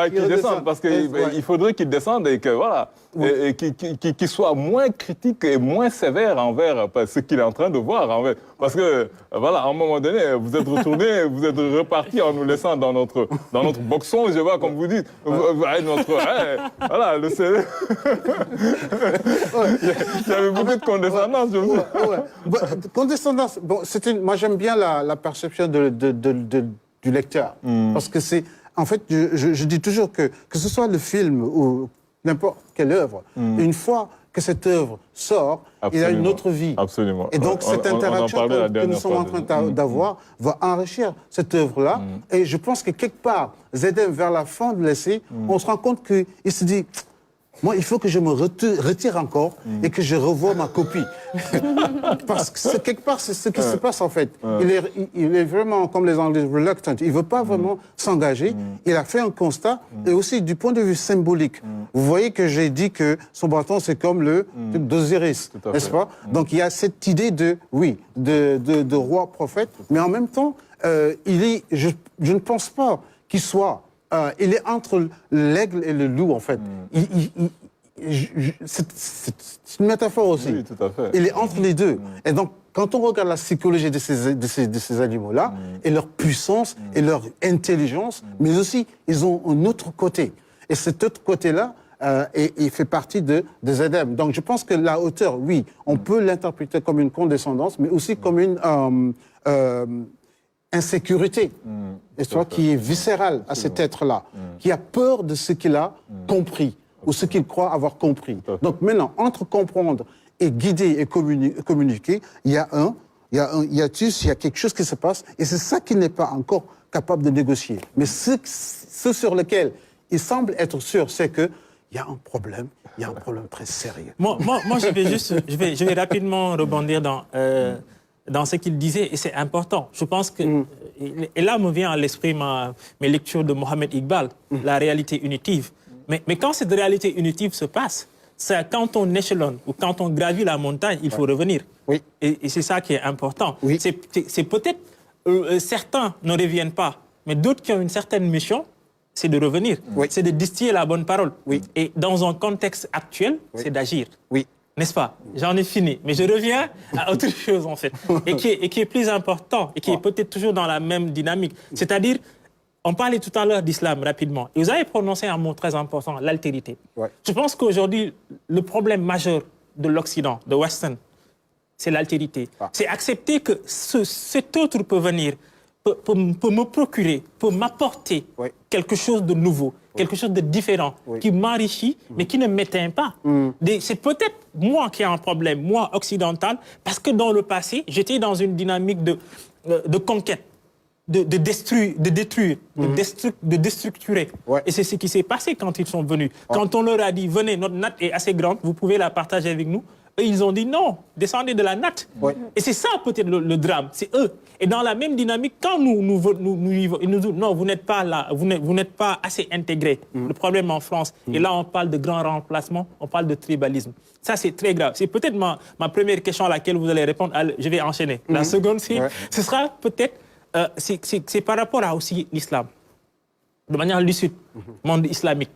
qu'il descende. Parce qu'il faudrait qu'il descende et que voilà, et qu'il soit moins critique et moins sévère envers ce qu'il est en train de voir. Parce que voilà, à un moment donné, vous êtes retourné, vous êtes reparti en nous laissant dans notre boxon, je vois, comme vous dites, voilà, le CV. Il y avait beaucoup de condescendance, je vous dis. Condescendance, bon, moi j'aime bien la perception du lecteur. Parce que c'est, en fait, je dis toujours que ce soit le film ou n'importe quelle œuvre, une fois que cette œuvre sort, il a une autre vie. Absolument. Et donc cette interaction que nous sommes en train d'avoir va enrichir cette œuvre-là. Et je pense que quelque part, ZM, vers la fin de l'essai, on se rend compte qu'il se dit, moi, il faut que je me retire encore et que je revoie ma copie. Parce que quelque part, c'est ce qui se passe en fait. Il est vraiment, comme les Anglais, reluctant. Il ne veut pas vraiment s'engager. Il a fait un constat. Et aussi, du point de vue symbolique, vous voyez que j'ai dit que son bâton, c'est comme le truc d'Osiris, n'est-ce pas? Donc, il y a cette idée de roi prophète. Mais en même temps, je ne pense pas qu'il soit... il est entre l'aigle et le loup, en fait. C'est une métaphore aussi. Oui, tout à fait. Il est entre les deux. Et donc, quand on regarde la psychologie de ces animaux-là, et leur puissance, et leur intelligence, mais aussi, ils ont un autre côté. Et cet autre côté-là, il fait partie des ZM. Donc, je pense que la hauteur, oui, on peut l'interpréter comme une condescendance, mais aussi comme une... insécurité, qui est viscérale à cet être-là, qui a peur de ce qu'il a compris ou ce qu'il croit avoir compris. Donc maintenant, entre comprendre et guider et communiquer, il y a un hiatus, il y a quelque chose qui se passe, et c'est ça qu'il n'est pas encore capable de négocier. Mais ce sur lequel il semble être sûr, c'est qu'il y a un problème, il y a un problème très sérieux. Moi je vais rapidement rebondir dans ce qu'il disait, et c'est important. Je pense que, et là me vient à l'esprit mes lectures de Mohamed Iqbal, la réalité unitive. Mais quand cette réalité unitive se passe, c'est quand on échelonne ou quand on gravit la montagne, il faut revenir. Oui. Et c'est ça qui est important. Oui. C'est peut-être, certains ne reviennent pas, mais d'autres qui ont une certaine mission, c'est de revenir. Oui. C'est de distiller la bonne parole. Oui. Et dans un contexte actuel, c'est d'agir. Oui. N'est-ce pas? J'en ai fini. Mais je reviens à autre chose, en fait, et qui est plus important, et qui est peut-être toujours dans la même dynamique. C'est-à-dire, on parlait tout à l'heure d'islam, rapidement, et vous avez prononcé un mot très important, l'altérité. Ouais. Je pense qu'aujourd'hui, le problème majeur de l'Occident, de Western, c'est l'altérité. C'est accepter que cet autre peut venir, peut me procurer, peut m'apporter Oui. quelque chose de nouveau, quelque chose de différent, Oui. qui m'enrichit, mais qui ne m'éteint pas. C'est peut-être moi qui ai un problème, moi occidental, parce que dans le passé, j'étais dans une dynamique de conquête, de détruire, de déstructurer. Ouais. Et c'est ce qui s'est passé quand ils sont venus. Quand on leur a dit, venez, notre natte est assez grande, vous pouvez la partager avec nous, eux, ils ont dit non, descendez de la natte. Ouais. Et c'est ça peut-être le drame, c'est eux. Et dans la même dynamique, quand ils nous disent non, vous n'êtes pas là, vous n'êtes pas assez intégrés. Le problème en France, et là on parle de grand remplacement, on parle de tribalisme. Ça c'est très grave. C'est peut-être ma première question à laquelle vous allez répondre. Je vais enchaîner. La seconde, ce sera peut-être, c'est par rapport à aussi l'islam, de manière lucide, monde islamique.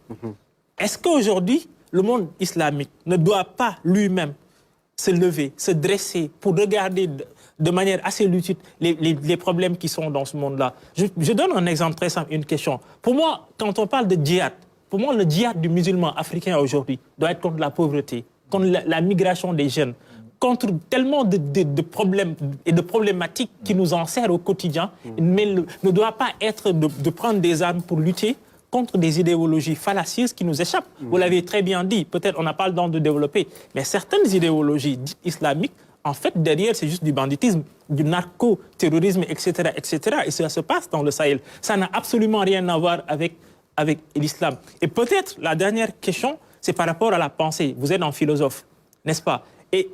Est-ce qu'aujourd'hui, le monde islamique ne doit pas lui-même se lever, se dresser pour regarder de manière assez lucide les problèmes qui sont dans ce monde-là? Je donne un exemple très simple, une question. Pour moi, quand on parle de djihad, pour moi, le djihad du musulman africain aujourd'hui doit être contre la pauvreté, contre la migration des jeunes, contre tellement de problèmes et de problématiques qui nous enserrent au quotidien, mais ne doit pas être de prendre des armes pour lutter contre des idéologies fallacieuses qui nous échappent. Vous l'avez très bien dit, peut-être on n'a pas le temps de développer, mais certaines idéologies dites islamiques, en fait, derrière, c'est juste du banditisme, du narco-terrorisme, etc., etc. Et ça se passe dans le Sahel. Ça n'a absolument rien à voir avec l'islam. Et peut-être, la dernière question, c'est par rapport à la pensée. Vous êtes un philosophe, n'est-ce pas?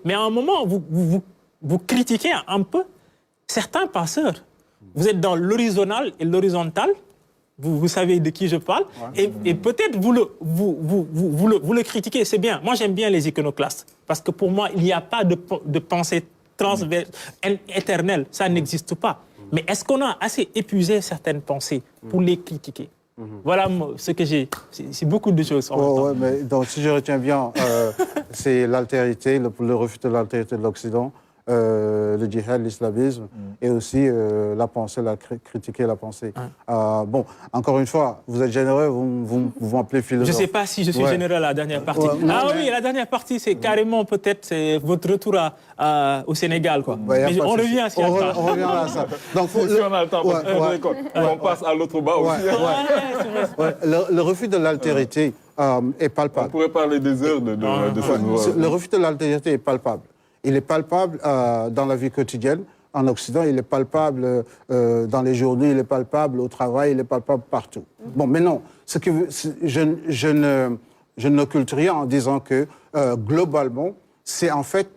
Mais à un moment, vous critiquez un peu certains penseurs. Vous êtes dans l'horizontal et l'horizontal. Vous savez de qui je parle. Et peut-être vous le critiquez, c'est bien. Moi, j'aime bien les iconoclastes. Parce que pour moi, il n'y a pas de pensée transverse, éternelle. Ça n'existe pas. Mais est-ce qu'on a assez épuisé certaines pensées pour les critiquer? Voilà ce que j'ai. C'est beaucoup de choses en même temps. Ouais, mais donc, si je retiens bien, c'est l'altérité, le refus de l'altérité de l'Occident, le djihad, l'islamisme, et aussi la pensée, critiquer la pensée. Bon, encore une fois, vous êtes généreux, vous m'appelez philosophe. Je ne sais pas si je suis généreux à la dernière partie. Oui, la dernière partie, c'est carrément peut-être votre retour au Sénégal. Quoi. Mais on revient s'il y a le temps. On revient à ça. Donc, Si on a le temps, on passe à l'autre bas aussi. Le refus de l'altérité est palpable. On pourrait parler des heures de ce Le refus de l'altérité est palpable. Il est palpable dans la vie quotidienne. En Occident, il est palpable dans les journaux, il est palpable au travail, il est palpable partout. Bon, mais non, je ne occulte rien en disant que, globalement, c'est en fait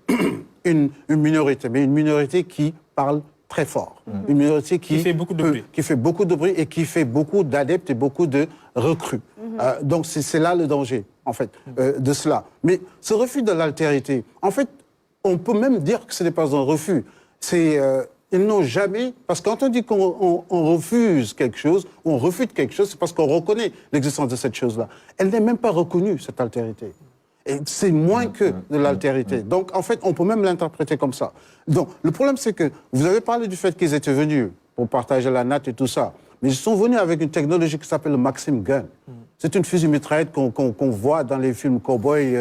une minorité, mais une minorité qui parle très fort. Une minorité qui fait beaucoup de bruit. Qui fait beaucoup de bruit et qui fait beaucoup d'adeptes et beaucoup de recrues. Donc, c'est là le danger, en fait, de cela. Mais ce refus de l'altérité, en fait, on peut même dire que ce n'est pas un refus. Ils n'ont jamais... Parce que quand on dit qu'on refuse quelque chose, ou on refute quelque chose, c'est parce qu'on reconnaît l'existence de cette chose-là. Elle n'est même pas reconnue, cette altérité. Et c'est moins que de l'altérité. Donc, en fait, on peut même l'interpréter comme ça. Donc, le problème, c'est que vous avez parlé du fait qu'ils étaient venus pour partager la natte et tout ça. Mais ils sont venus avec une technologie qui s'appelle le Maxim Gun. C'est une fusil mitraillette qu'on voit dans les films cow-boy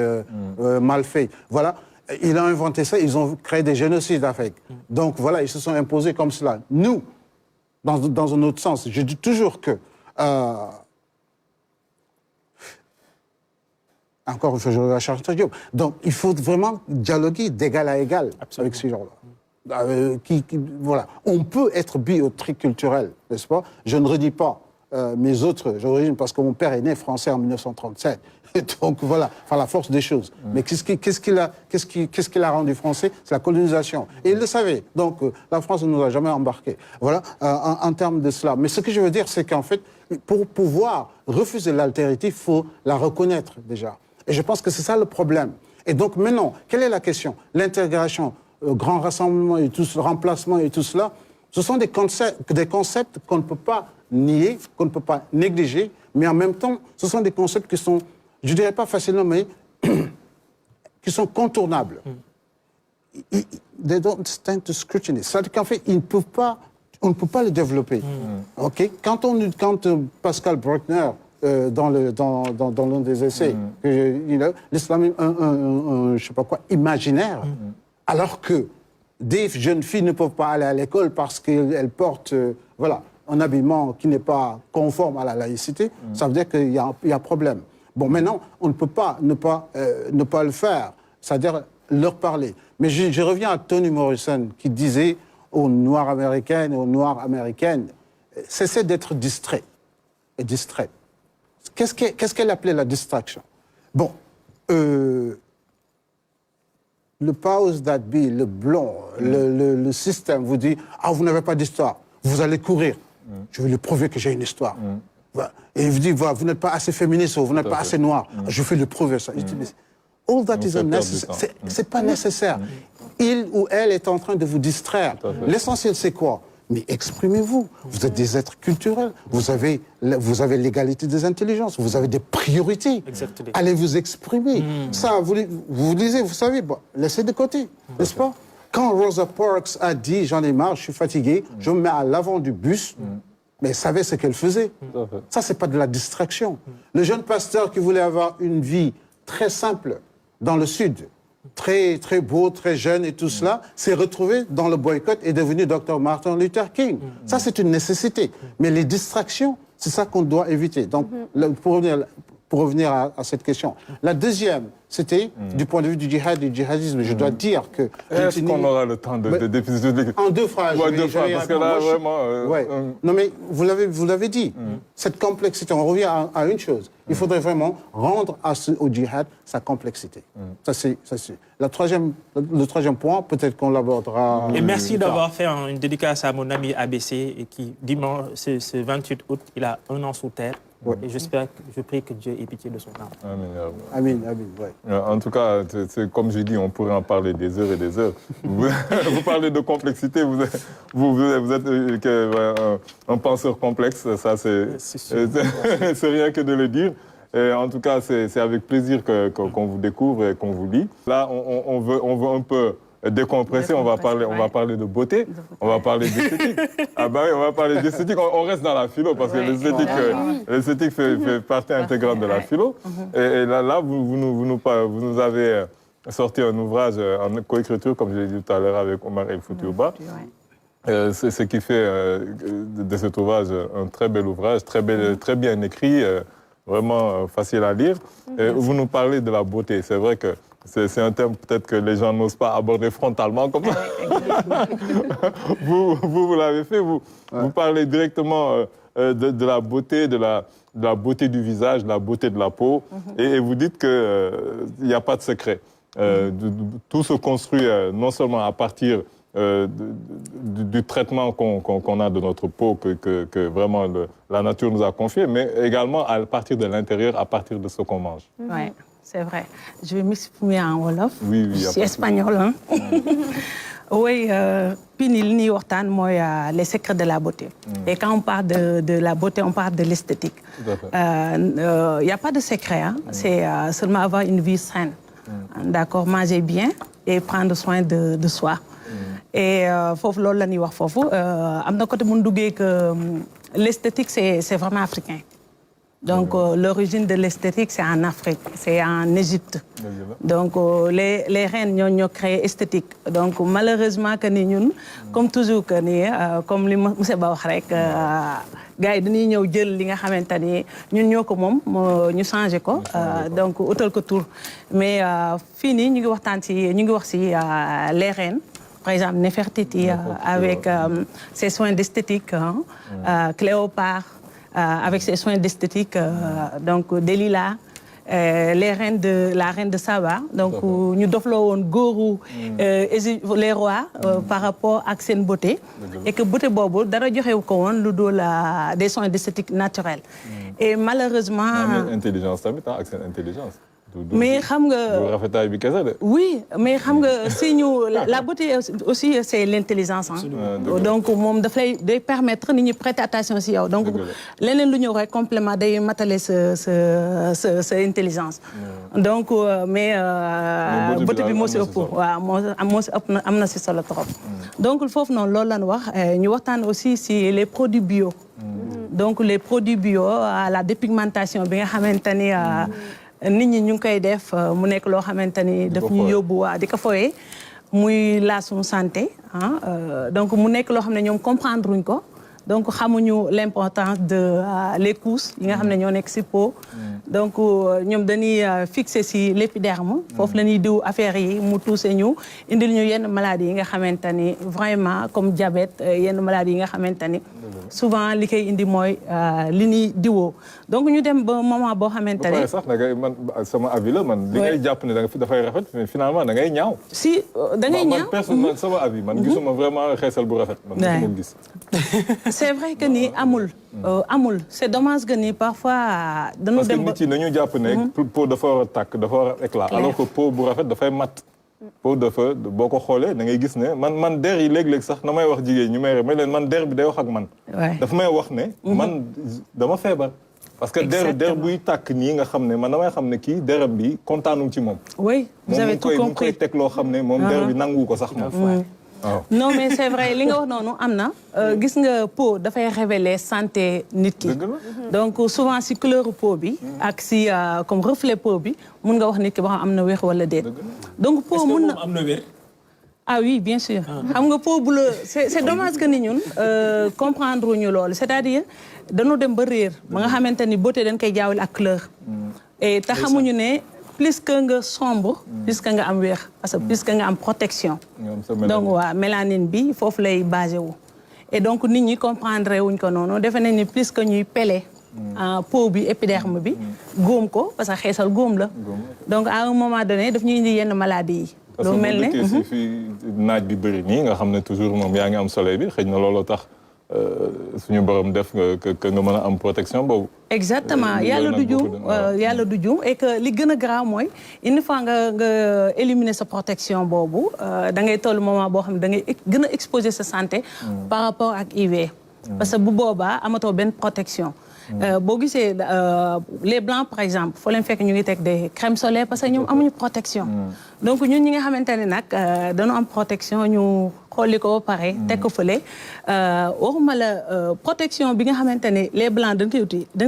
mal faits. Voilà. Il a inventé ça, ils ont créé des génocides avec. Donc voilà, ils se sont imposés comme cela. Nous, dans un autre sens, je dis toujours que... encore une fois, je reviens à Charles Diop. Donc il faut vraiment dialoguer d'égal à égal avec ces gens-là. Voilà. On peut être bi-triculturel, n'est-ce pas? Je ne redis pas mes autres origines parce que mon père est né français en 1937. Et donc voilà, enfin la force des choses. Mais qu'est-ce qui l'a rendu français? C'est la colonisation. Et il le savait. Donc la France ne nous a jamais embarqués. Voilà, en termes de cela. Mais ce que je veux dire, c'est qu'en fait, pour pouvoir refuser l'altérité, il faut la reconnaître déjà. Et je pense que c'est ça le problème. Et donc maintenant, quelle est la question? L'intégration, grand rassemblement et tout ce remplacement et tout cela, ce sont des concepts qu'on ne peut pas nier, qu'on ne peut pas négliger, mais en même temps, ce sont des concepts qui sont, je ne dirais pas facilement, mais qui sont contournables. They don't stand to scrutiny. C'est-à-dire qu'en fait, on ne peut pas les développer. Okay? Quand Pascal Bruckner, dans l'un des essais, l'islam, je ne sais pas quoi, imaginaire, alors que des jeunes filles ne peuvent pas aller à l'école parce qu'elles portent voilà, un habillement qui n'est pas conforme à la laïcité, ça veut dire qu'il y a problème. Bon, maintenant, on ne peut pas ne pas le faire, c'est-à-dire leur parler. Mais je reviens à Toni Morrison qui disait aux Noirs américains et aux Noirs américaines, cessez d'être distraits et distraits. Qu'est-ce qu'elle appelait la distraction? Bon, le powers that be, le blond, le système vous dit « Ah, vous n'avez pas d'histoire, vous allez courir. Je vais lui prouver que j'ai une histoire. Voilà. Et il vous dit voilà, « Vous n'êtes pas assez féministe ou vous n'êtes pas assez noir. Je vais lui prouver ça. » All that is unnecessary. C'est pas nécessaire. Il ou elle est en train de vous distraire. L'essentiel, c'est quoi? Mais exprimez-vous. Vous êtes des êtres culturels. Vous avez l'égalité des intelligences. Vous avez des priorités. Exactement. Allez vous exprimer. Ça, vous lisez, vous savez, bon, laissez de côté, n'est-ce pas? Quand Rosa Parks a dit « J'en ai marre, je suis fatigué, je me mets à l'avant du bus », mais elle savait ce qu'elle faisait. Ça, c'est pas de la distraction. Le jeune pasteur qui voulait avoir une vie très simple dans le Sud, très, très beau, très jeune et tout cela, s'est retrouvé dans le boycott et est devenu Dr. Martin Luther King. Ça, c'est une nécessité. Mais les distractions, c'est ça qu'on doit éviter. Donc, pour revenir à cette question. La deuxième, c'était du point de vue du djihad et du djihadisme. Je dois dire que... Est-ce qu'on aura le temps de en deux phrases. Ouais, deux phrases, parce que là, vraiment... Non, mais vous l'avez dit. Cette complexité, on revient à une chose. Il faudrait vraiment rendre au djihad sa complexité. Ça, c'est... Le troisième point, peut-être qu'on l'abordera... Et merci d'avoir fait une dédicace à mon ami ABC, et qui, dimanche, ce 28 août, il a 1 an sous terre. Ouais. Et je prie que Dieu ait pitié de son âme. Amen, amen, ouais. En tout cas, comme je dis, on pourrait en parler des heures et des heures. Vous parlez de complexité, vous êtes un penseur complexe, ça c'est rien que de le dire. Et en tout cas, c'est avec plaisir qu'on vous découvre et qu'on vous lit. Là, on veut un peu décompresser, on va parler de beauté, on va parler d'esthétique. Ah bah oui, on va parler d'esthétique, on reste dans la philo parce que l'esthétique fait partie intégrante de la philo. Et là vous nous avez sorti un ouvrage en coécriture, comme je l'ai dit tout à l'heure, avec Omar El Foutiouba. C'est ce qui fait de cet ouvrage un très bel ouvrage, très bien écrit, vraiment facile à lire. Vous nous parlez de la beauté, c'est vrai que c'est un terme peut-être que les gens n'osent pas aborder frontalement comme ça. Vous l'avez fait, vous parlez directement de la beauté, de la beauté du visage, de la beauté de la peau, et vous dites qu'il n'y a pas de secret. Tout se construit non seulement à partir du traitement qu'on a de notre peau, que vraiment la nature nous a confié, mais également à partir de l'intérieur, à partir de ce qu'on mange. Ouais. C'est vrai. Je vais m'exprimer en Wolof. Oui, je suis espagnole. Hein? Oui, les secrets de la beauté. Et quand on parle de la beauté, on parle de l'esthétique. Il n'y a pas de secret. Hein? C'est seulement avoir une vie saine. D'accord, manger bien et prendre soin de soi. Et l'esthétique, c'est vraiment africain. Donc, l'origine de l'esthétique, c'est en Afrique, c'est en Égypte. Donc, les reines ont créé l'esthétique. Donc, malheureusement, comme toujours, comme les monsieur Baouhrek, gars dañuy ñëw jël li nga xamantani ñun ñoko mom ñu changer ko donc utal ko tour mais fini ñu ngi wax ci les reines par exemple Nefertiti avec ses soins d'esthétique Cléopâtre avec ses soins d'esthétique, donc Delilah, la reine de Saba, donc nous devons gourou les rois par rapport à cette beauté et que beauté bobo dara joxew ko won lu do la des soins d'esthétique naturels et malheureusement intelligence tamit accès intelligence. Mais oui, mais la beauté aussi, c'est l'intelligence. Hein? Donc, de permettre de prêter attention aussi. Donc, l'un complément de matériel cette intelligence. Donc, mais beauté bi mo ci ëpp waaw mo ci ëpp amna ci solo trop. Donc, il faut non loolu lan wax ñu waxtaan aussi si les produits bio. Donc, les produits bio, la dépigmentation bi nga xamantani nit ñi ñu ngi koy def mu nekk loo xamante ni daf ñu yóbbu waa di ko fooyee muy la suñu santé donc mu nekk loo xam ne ñoom comprendre uñ ko donc xamuñu l'importance de les couches yi nga xam ne ñoo nekk ci peau. donc ñoom dañuy fixer ci l'épiderme. foofu la ñuy diw affaire yi mu touché ñu indil ñu yenn maladies yi nga xamante ni vraiment comme diabète yenn maladies yi nga xamante ni souvent li koy indi mooy li ñuy diwoo donc ñu dem ba moment boo xamante ni. sax da ngay man sama avis la man. li ngay jàpp ne dafay rafet mais finalement da ngay ñaaw. si da ngay ñaaw man personnellement sama avis man gisuma vraiment xeesal bu rafet. man gisuma gis. c'est vrai que ni amul c'est dommage que ni parfois. dañu dem ba parce que nit yi nañu jàpp ne. peau dafa war a tàkk dafa war a éclat. alors que peau bu rafet dafay mat. peau dafa boo ko xoolee da ngay gis ne man der yi léeg-léeg sax na may wax jigéen ñu may leen man der bi day wax ak man. dafa may wax ne. man dama feebar. parce que der buy tàkk nii nga xam ne man damay xam ne kii deram bi kontaanum ci moom. oui vous avez tout compris moom mu koy teg loo xam ne moom der bi nangu ko sax moom. non mais c'est vrai li nga wax noonu am na gis nga peau dafay révéler santé nit ki donc souvent si couleur peau bi ak si comme reflet peau bi mun nga wax nit ki ba xam am na wér wala déet donc peau mun na am na wér ah oui bien sûr xam nga peau bu la c'est dommage que ni ñun comprendre ñu loolu c'est-à-dire dañu dem ba réer ba nga xamante ni beauté dañ koy jaawale ak couleur et te xamuñu ne plus que nga sombre plus que nga am weex parce que plus que nga am protection donc waa mélanine bi foofu lay basé wu et donc nit ñi comprendre wuñ ko noonu defe nañ ni plus que ñuy pele peau bi épiderme bi góom ko parce que xeesal góom la donc à un moment donné daf ñuy indi yenn maladies yi lu mel ne si fi naaj bi bëri nii nga xam ne toujours moom yaa ngi am soleil bi xëy na looloo tax suñu borom def que nga mën a am protection boobu. exactement yàlla du juum et que li gën a grave mooy une fois nga éliminer sa protection boobu da ngay toll moment boo xam ne da ngay gën a exposer sa santé par rapport ak IV. parce que bu boobaa amatoo benn protection. boo gisee les blancs par exemple foo leen fekk ñu ngi teg des crèmes solaires parce que ñoom amuñu protection. donc ñun ñi nga xamante ne nag dañoo am protection ñu xooli ko ba pare. teg ko fële waxuma la protection bi nga xamante ne les blancs dañ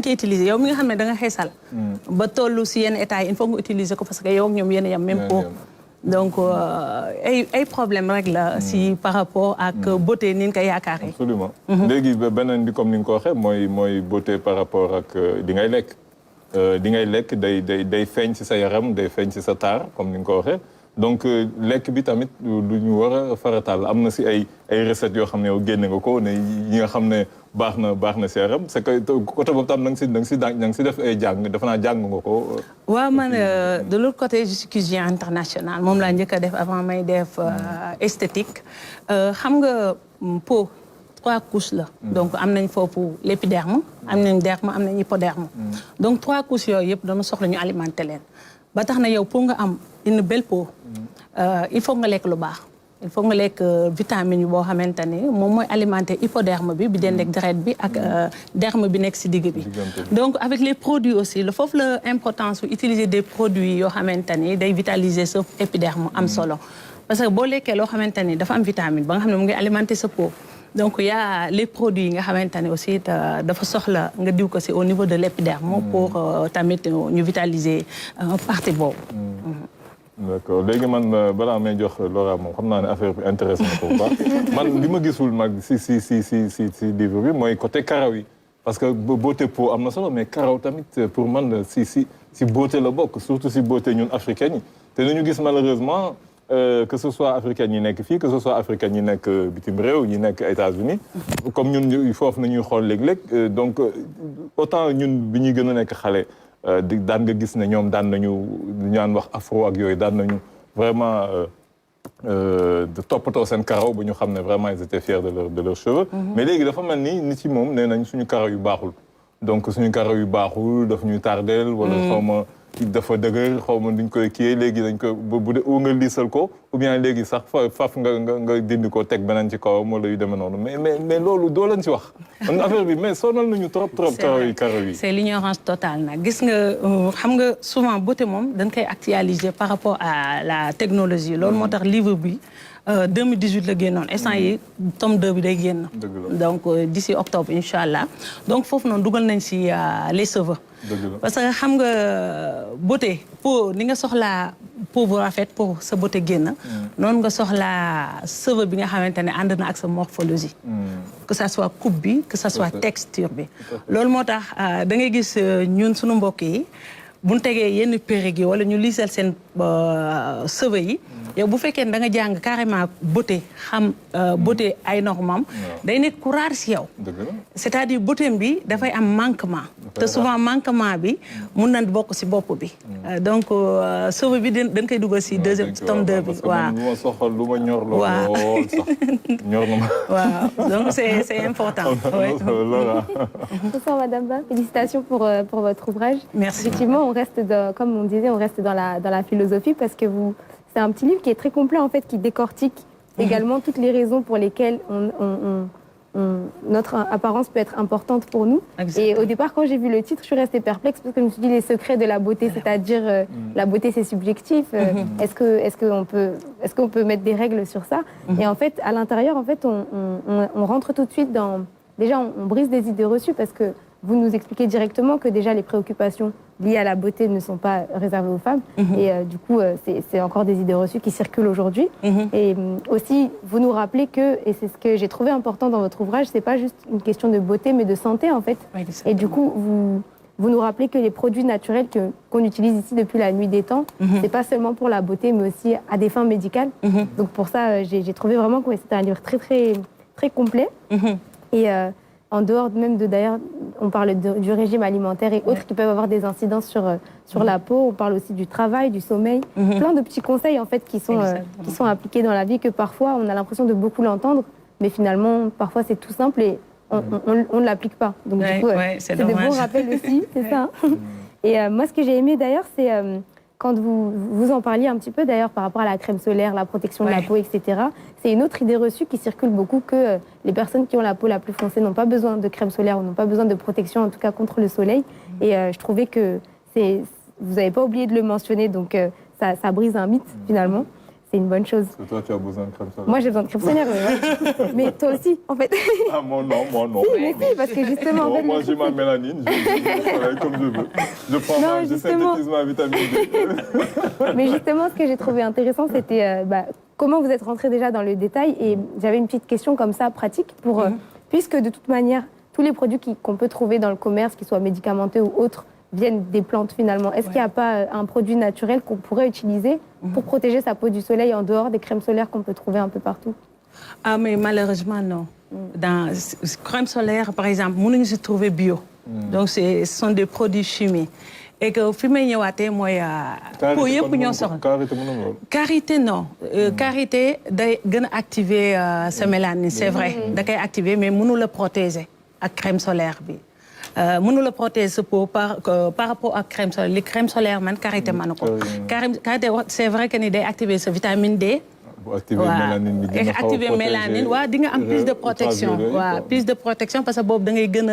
koy utiliser yow mi nga xam ne da nga xeesal. ba toll si yenn état yi il faut nga utiliser ko parce que yow ak ñoom yéen a yam même peau. donc ay problème rek la si par rapport ak beauté ni nga ko yaakaaree. absolument léegi beneen bi comme ni nga ko waxee mooy beauté par rapport ak di ngay lekk. di ngay lekk day feeñ ci sa yaram day feeñ ci sa taar comme ni nga ko waxee donc lekk bi tamit lu ñu war a farataal am na si ay recettes yoo xam ne yow génne nga ko ne yi nga xam ne baax na si yaram c'est que côté boobu tam da nga si def ay jàng dafa naa jàng nga ko. waaw man de l'autre côté je suis cuisinière internationale moom laa njëkk a def avant may def esthétique xam nga peau 3 couches la. donc am nañ foofu l'épiderme am nañ derme am nañ hypoderme. donc 3 couches yooyu yëpp dama soxla ñu alimenter leen. ba tax na yow pour nga am une belle peau il faut nga lekk lu baax. il faut nga lekk vitamine yi boo xamante ni moom mooy alimenter hypoderme bi dend ak deret bi ak derme bi nekk ci digg bi. donc avec les produits aussi la foofu la importance su utiliser des produits yoo xamante ni day vitaliser sa épiderme am solo. parce que boo lekkee loo xamante ni dafa am vitamine ba nga xam ne mu ngi alimenter sa peau. donc y a les produits yi nga xamante ne aussi dafa soxla nga diw ko ci au niveau de l'épiderme pour tamit ñu vitaliser partie boobu. d'accord léegi man balaa may jox Laura moom xam naa ne affaire bi intéressé na ko bu baax man li ma gisul nag si livre bi mooy côté karaw yi parce que beauté peau am na solo mais karaw tamit pour man si beauté la bokk surtout si beauté ñun africaine yi te nañu gis malheureusement. Que ce soit africain ñi nekk fii que ce soit africain ñi nekk bitim réew ñi nekk États-Unis comme ñun foofu nañuy xool léeg-léeg donc autant ñun bi ñuy gën a nekk xale daan nga gis ne ñoom daan nañu ñaan wax afro ak yooyu daan nañu vraiment toppatoo seen karaw ba ñu xam ne vraiment ils étaient fiers de leurs cheveux mais léegi dafa mel ni nit yi moom nee nañ suñu karaw yu baaxul donc suñu karaw yu baaxul daf ñuy tardeel wala xawma dafa dëgër xaw ma duñ koy kii léegi dañ ko bu dee nga liisal ko ou bien léegi sax faf nga dindi ko teg beneen ci kawam wala yu demee noonu mais loolu doo leen ci wax. man affaire bi mais sonal nañu trop karaw yi. c'est l'ignorance totale nag gis nga xam nga souvent beauté moom dañ koy actualiser par rapport à la technologie loolu moo tax livre bi 2018 la génnoon instant yi tome 2 bi day génn. donc d'ici octobre incha allah donc foofu noonu dugal nañ si les cheveux. parce que xam nga beauté pour ni nga soxlaa peau bu rafet pour sa beauté génn. noonu nga soxlaa cheveux bi nga xamante ne ànd na ak sa morphologie. que ça soit coupe bi que ça soit texture bi. loolu moo tax da ngay gis ñun suñu mbokk yi bu ñu tegee yenn perruque yi wala ñu liisal seen cheveux yi. yow bu fekkee ne da nga jàng carrément beauté xam beauté ay normam day nekk ku raar si yow. c'est-à-dire beauté bi dafay am manquement. te souvent manquement bi mun na bokk si bopp bi. donc cheveux bi dañ koy dugal si deuxième tome 2 bi. waaw lu ma soxal lu ma ñor lool sax ñor na ma. waaw donc c'est important. Bonsoir Madame Ba, félicitations pour votre ouvrage. Merci. Effectivement, on reste comme on disait, on reste dans la philosophie parce que c'est un petit livre qui est très complet en fait, qui décortique également toutes les raisons pour lesquelles notre apparence peut être importante pour nous. Exactement. Et au départ, quand j'ai vu le titre, je suis restée perplexe parce que je me suis dit les secrets de la beauté, c'est-à-dire la beauté c'est subjectif. Est-ce qu'on peut mettre des règles sur ça? Et en fait, à l'intérieur, en fait, on rentre tout de suite dans... Déjà, on brise des idées reçues parce que vous nous expliquez directement que déjà les préoccupations liées à la beauté ne sont pas réservées aux femmes. Et du coup, c'est encore des idées reçues qui circulent aujourd'hui. Et aussi, vous nous rappelez que, et c'est ce que j'ai trouvé important dans votre ouvrage, c'est pas juste une question de beauté, mais de santé en fait. Oui, et du coup, vous nous rappelez que les produits naturels qu'on utilise ici depuis la nuit des temps, c'est pas seulement pour la beauté, mais aussi à des fins médicales. Donc pour ça, j'ai trouvé vraiment que c'était un livre très, très, très complet. Et en dehors même d'ailleurs, on parle du régime alimentaire et autres qui peuvent avoir des incidences sur la peau. On parle aussi du travail, du sommeil. Plein de petits conseils en fait qui sont appliqués dans la vie que parfois on a l'impression de beaucoup l'entendre, mais finalement parfois c'est tout simple et on ne l'applique pas. Donc du coup, c'est de bons rappels aussi, c'est ça. Et moi ce que j'ai aimé d'ailleurs, c'est quand vous en parliez un petit peu d'ailleurs par rapport à la crème solaire, la protection de la peau, etc. C'est une autre idée reçue qui circule beaucoup que les personnes qui ont la peau la plus foncée n'ont pas besoin de crème solaire ou n'ont pas besoin de protection, en tout cas contre le soleil. Et je trouvais que vous n'avez pas oublié de le mentionner, donc ça brise un mythe finalement. C'est une bonne chose. Toi, tu as besoin de crème solaire. Moi, j'ai besoin de crème solaire, mais toi aussi, en fait. Ah, moi non. Si, mais si, parce que justement... Non, en fait, moi, j'ai ma mélanine, je travaille comme je veux. Je prends je synthétise ma vitamine D. Mais justement, ce que j'ai trouvé intéressant, c'était comment vous êtes rentré déjà dans le détail. Et j'avais une petite question comme ça, pratique, pour puisque de toute manière, tous les produits qu'on peut trouver dans le commerce, qu'ils soient médicamenteux ou autres, viennent des plantes finalement. Est-ce qu'il n'y a pas un produit naturel qu'on pourrait utiliser pour protéger sa peau du soleil en dehors des crèmes solaires qu'on peut trouver un peu partout? Ah mais malheureusement non. Dans crème solaire par exemple, mënuñu se trouver bio. Donc ce sont des produits chimiques. Et que fi may ñëwaatee mooy peau yëpp ñoo soxla. Carité non. Carité day gën a activer sa mélanine, c'est vrai. Da koy activer mais mënu la protéger ak crème solaire bi. Mënu la protéger sa peau par rapport à crème solaire. Les crèmes solaires man carité manu ko. Carité c'est vrai que ni day activer sa vitamine D. Activer mélanine waaw di nga am plus de protection waaw plus de protection parce que boobu da ngay gën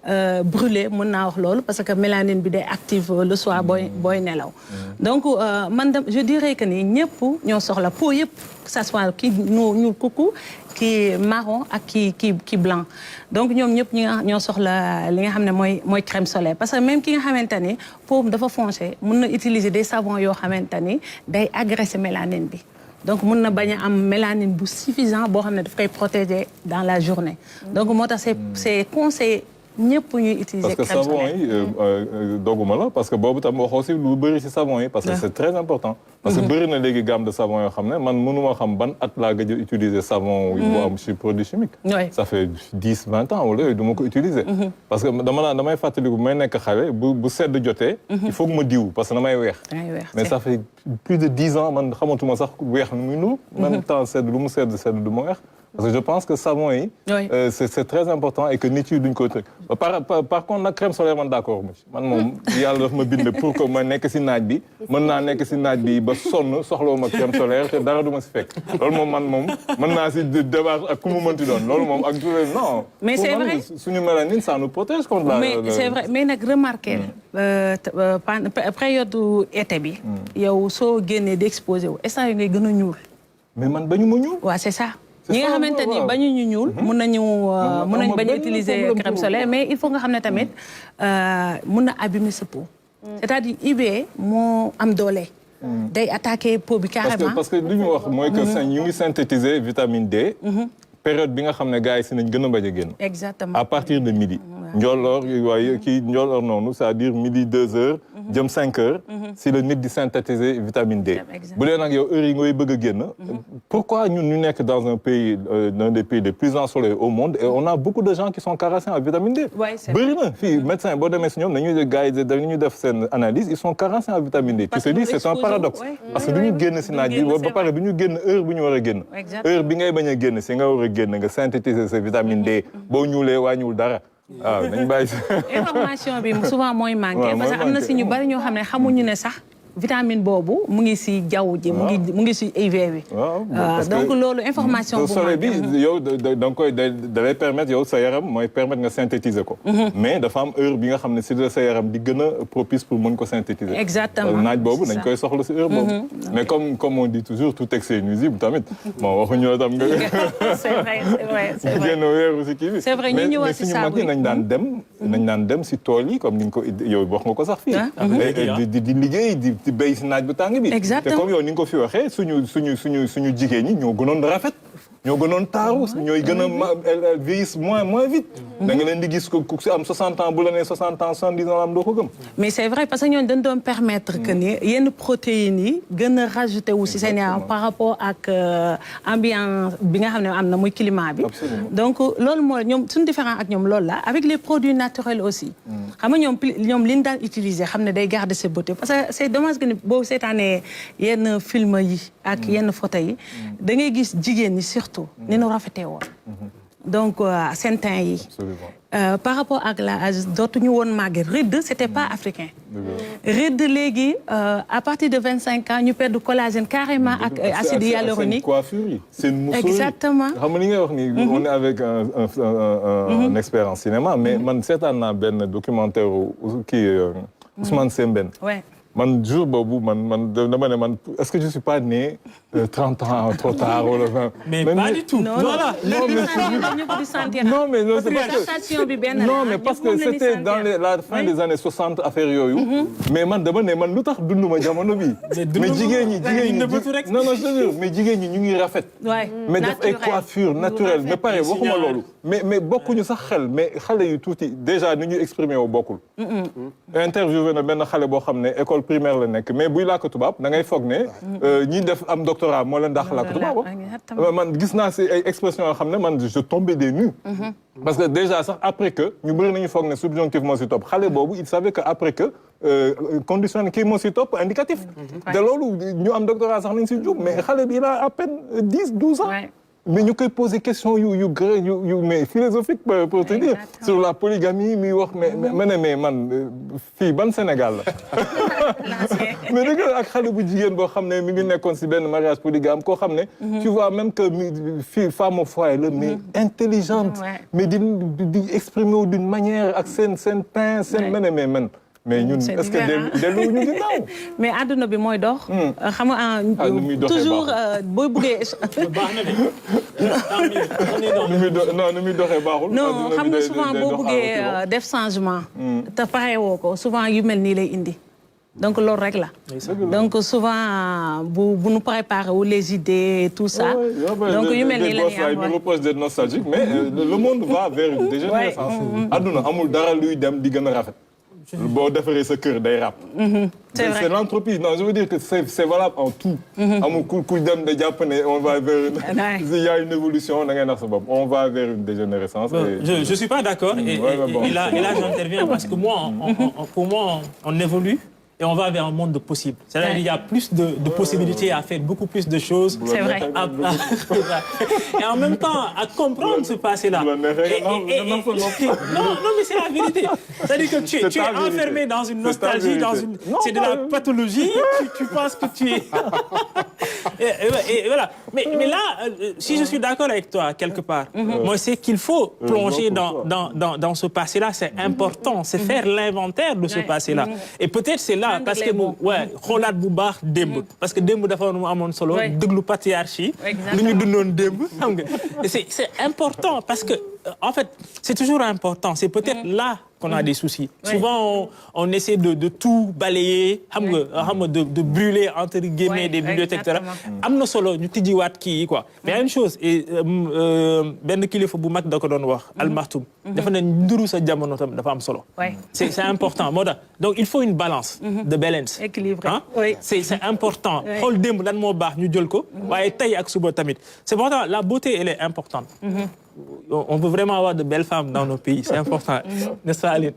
a brûler mën naa wax loolu parce que mélanine bi day active le soir booy nelaw. Donc man je dirais que ni ñëpp ñoo soxla peau yëpp que ça soit kii ñuul kuku kii marron ak kii blanc. Donc ñoom ñëpp ñoo soxla li nga xam ne mooy crème solaire parce que même ki nga xamante ni peau dafa foncé mën na utiliser des savons yoo xamante ni day agresser mélanine bi. Donc mën na bañ a am mélanine bu suffisant boo xam ne daf koy protéger dans la journée. Donc moo tax c'est conseillé ñëpp ñuy utiliser crème solaire. Parce que savon yi dogguma la parce que boobu tam wax aussi lu bëri ci savon yi parce que c'est très important. Parce que bëri na léegi gamme de savon yoo xam ne man mënuma xam ban at laa gëj a utiliser savon bu am ci produit chimique. Ça fait 10-20 ans wala yooyu du ma ko utiliser. Parce que damay fàttaliku bu may nekk xale bu sedd jotee. Il faut que ma diw parce que damay weex. Mais ça fait plus de 10 ans man xamatuma sax weex nu muy nu. Même temps sedd lu mu sedd du ma weex. Parce que je pense que savon yi c'est très important et que nit yi duñ ko tëj. Par contre nag crème solaire man d'accord man moom yàlla daf ma bind pour que ma nekk ci naaj bi mën naa nekk ci naaj bi ba sonn soxloo ma crème solaire te dara du ma ci fekk loolu moom man moom mën naa ci débat ak ku mu mënti doon loolu moom ak non. Mais c'est vrai suñu mélanine ça nous protège contre la. Mais c'est vrai mais nag remarqué période été bi yow soo génnee di exposé wu instant yi ngay gën a ñuul. mais man bañu ma ñuul. waaw c'est ça. ñi nga xamante ni bañu ñu ñuul. mun nañu bañ a utiliser crème solaire mais il faut nga xam ne tamit mun na abîmer sa peau. c'est-à-dire UV moo am doole. day attaquer peau bi carrément. parce que li ñu wax mooy que ñu ngi synthétiser vitamine D. période bi nga xam ne gars yi si nañ gën a bañ a génn. exactement à partir de midi. Njolloor waaye kii Njolloor noonu c'est-à-dire midi 2 heures. jëm 5 heures. si la nit di synthétiser vitamine D. bu dee nag yow heure yi ngay bëgg a génn. pourquoi ñun ñu nekk dans un pays l'un des pays les plus ensoleillés au monde et on a beaucoup de gens qui sont carencés en vitamine D. bëri na fii médecin boo demee si ñoom dañuy gars yi dañuy def seen analyse ils sont carencés en vitamine D. tu te dis c'est un paradoxe. parce que du ñu génn si naaj bi ba pare du ñu génn heure bu ñu war a génn. heure bi ngay bañ a génn si nga war a génn nga synthétiser sa vitamine D boo ñuulee wàññiwul dara. waaw nañ bàyyi information bi souvent mooy manqué parce que am na si ñu bari ñoo xam ne xamuñu ne sax vitamine boobu mu ngi si jaww ji mu ngi si UV bi. donc loolu information bu soleil bi yow da nga koy da lay permettre yow sa yaram mooy permettre nga synthétiser ko. mais dafa am heure bi nga xam ne si la sa yaram di gën a propice pour mën ko synthétiser. exactement naaj boobu dañ koy soxla si heure boobu. mais comme on dit toujours tout excès est nuisible tamit bon waxuñu la tam nga. c'est vrai c'est vrai c'est vrai génn weeru si kii bi. c'est vrai ñu ñëwaat si saabu mais suñu mag yi nañ daan dem si tool yi comme ni nga ko yow wax nga ko sax fii. di liggéey di béy si naaj bu tàng bi. exactement te comme yow ni nga ko fi waxee suñu jigéen ñi ñoo gënoon rafet. ñoo gënoon taaru ñooy gën a vieillissent moins vite. da nga leen di gis ku si am 60 ans bu la nee 60 ans 70 ans am doo ko gëm. mais c'est vrai parce que ñooñu dañ doon permettre que ni yenn protéines yi gën a rajouté wu si seen yaram par rapport ak ambiance bi nga xam ne am na muy climat bi. donc loolu mooy ñoom suñu différent ak ñoom loolu la avec les produits naturels aussi. xam nga ñoom li ñu daan utiliser xam ne day garder sa beauté parce que c'est dommage que ni boo seetaanee yenn film yi ak yenn photo yi da ngay gis jigéen ñi surtout ni nu rafetee woon. donc seen teint yi. par rapport ak la dootuñu woon màgg rides c'était pas africain. rides léegi à partir de 25 ans ñu perdre collagène carrément ak acide hyaluronique. seen coiffure yi seen musoor yi. exactement xam nga li ngay wax nii. on est avec un expert en cinéma mais man seetaan naa benn documentaire kii Ousmane Sembène. man jour boobu man dama ne man est-ce que je suis pas né 30 ans trop tard wala 20. mais pas du tout. voilà non mais parce que c'était dans la fin des années 60 affaire yooyu. mais man dama ne man lu tax dunduma jamono bi. mais jigéen ñi non je veux dire mais jigéen ñi ñu ngi rafet. mais def ay coiffure naturelle mais pare waxuma loolu. mais bokkuñu sax xel mais xale yu tuuti déjà ni ñu exprimer wu bokkul. interviewé na benn xale boo xam ne école primaire la nekk mais buy làkk tubaab da ngay foog ne ñi def am doctorat moo leen dàq làkk tubaab man gis naa si ay expressions yoo xam ne man je tombais des nues parce que déjà sax après que ñu bëri nañu foog ne subjonctif moo si topp xale boobu il savait que après que condition kii moo si topp indicatif te loolu ñu am doctorat sax nañ si jub mais xale bi il a à peine 10-12 ans mais ñu koy poser question yu mais philosophique pour te dire sur la polygamie mi wax mais man fii ban Sénégal la mais dëgg ak xale bu jigéen boo xam ne mi ngi nekkoon si benn mariage polygame koo xam ne tu vois même que fii femme au foyer la mais intelligente mais di exprimer wu d'une manière ak seen teint seen mais ñun est-ce que dellu ñu ginnaaw mais àdduna bi mooy dox. xam nga toujours booy buggee. nu muy doxee baaxul. non xam nga souvent boo buggee def changement. te pare woo ko souvent yu mel nii lay indi. donc loolu rek la. donc souvent bu nu préparer wu les idées et tout ça. donc yu mel nii la ñuy am ñu reproche d'être nostalgique mais le monde va vers une dégénérescence. àdduna amul dara luy dem di gën a rafet. boo defaree sa kër day ràpp. c'est l'entropie non je veux dire que c'est valable en tout. amul ku dem de jàpp ne on va vers il y a une évolution da ngay nax sa bopp on va vers une dégénérescence. je suis pas d'accord et là j'interviens parce que moi pour moi on évolue. Et on va vers un monde de possibles. C'est-à-dire qu'il y a plus de possibilités à faire beaucoup plus de choses. C'est vrai. Et en même temps, à comprendre ce passé-là. Non, mais c'est la vérité. C'est-à-dire que tu es enfermé dans une nostalgie, c'est de la pathologie. Tu penses que tu es... Et voilà. Mais là, si je suis d'accord avec toi, quelque part, moi, c'est qu'il faut plonger dans ce passé-là. C'est important. C'est faire l'inventaire de ce passé-là. Et peut-être c'est là, parce que nous, xoolaat bu baax démb. Parce que démb dafa mu amoon solo, déglu patriarchie, lu ñu dundoon démb, xam nga. C'est important parce que, en fait, c'est toujours important. C'est peut-être là qu'on a des soucis. Souvent, on essaie de tout balayer, de brûler, entre guillemets, des bibliothèques, etc. Amna solo, ñu tijjiwaat kii quoi. Mais il y a une chose, et benn kilifa bu mag da ko doon wax, Al Maktoum, dafa ne nduru sa jamono tam dafa am solo. C'est important. Donc il faut une balance, de balance. Équilibré. Hein? C'est important. Xool démb lan moo baax ñu jël ko, waaye tey ak suba tamit. C'est important. La beauté, elle est importante. On veut vraiment avoir de belles femmes dans nos pays, c'est important. N'est-ce pas, Aline?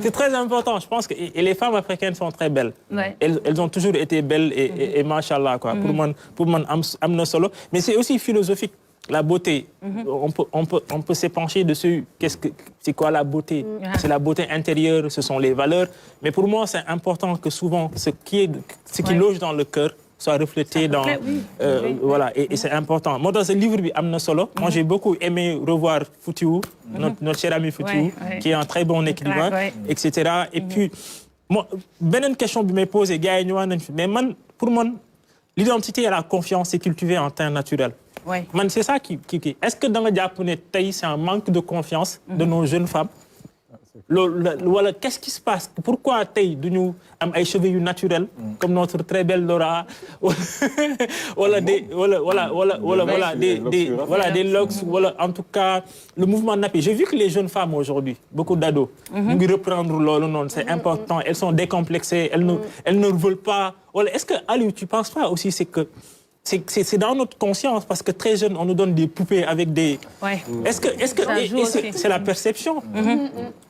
C'est très important. Je pense que et les femmes africaines sont très belles. Elles ont toujours été belles et machallah quoi. Pour moi, amna solo. Mais c'est aussi philosophique. La beauté, on peut s'épancher dessus. C'est quoi la beauté? C'est la beauté intérieure, ce sont les valeurs. Mais pour moi, c'est important que souvent, ce qui loge dans le cœur soit reflété dans... voilà, et c'est important. Moi, dans ce livre, Amna Solo, moi, j'ai beaucoup aimé revoir Foutiou, notre cher ami Foutiou, qui est un très bon écrivain, etc. Et puis, moi, une question que je me pose, mais pour moi, l'identité et la confiance, c'est cultivé en temps naturel. C'est ça qui... Est-ce que dans le Japonais, c'est un manque de confiance de nos jeunes femmes? Qu'est-ce qui se passe? Pourquoi nous avons des cheveux naturels comme notre très belle Laura? Des locks, en tout cas le mouvement nappé. J'ai vu que les jeunes femmes aujourd'hui, beaucoup d'ados, nous reprendre c'est important. Elles sont décomplexées, elles ne veulent pas. Est-ce que, Ali, tu ne penses pas aussi que c'est dans notre conscience parce que très jeune, on nous donne des poupées avec des... Est-ce que c'est la perception?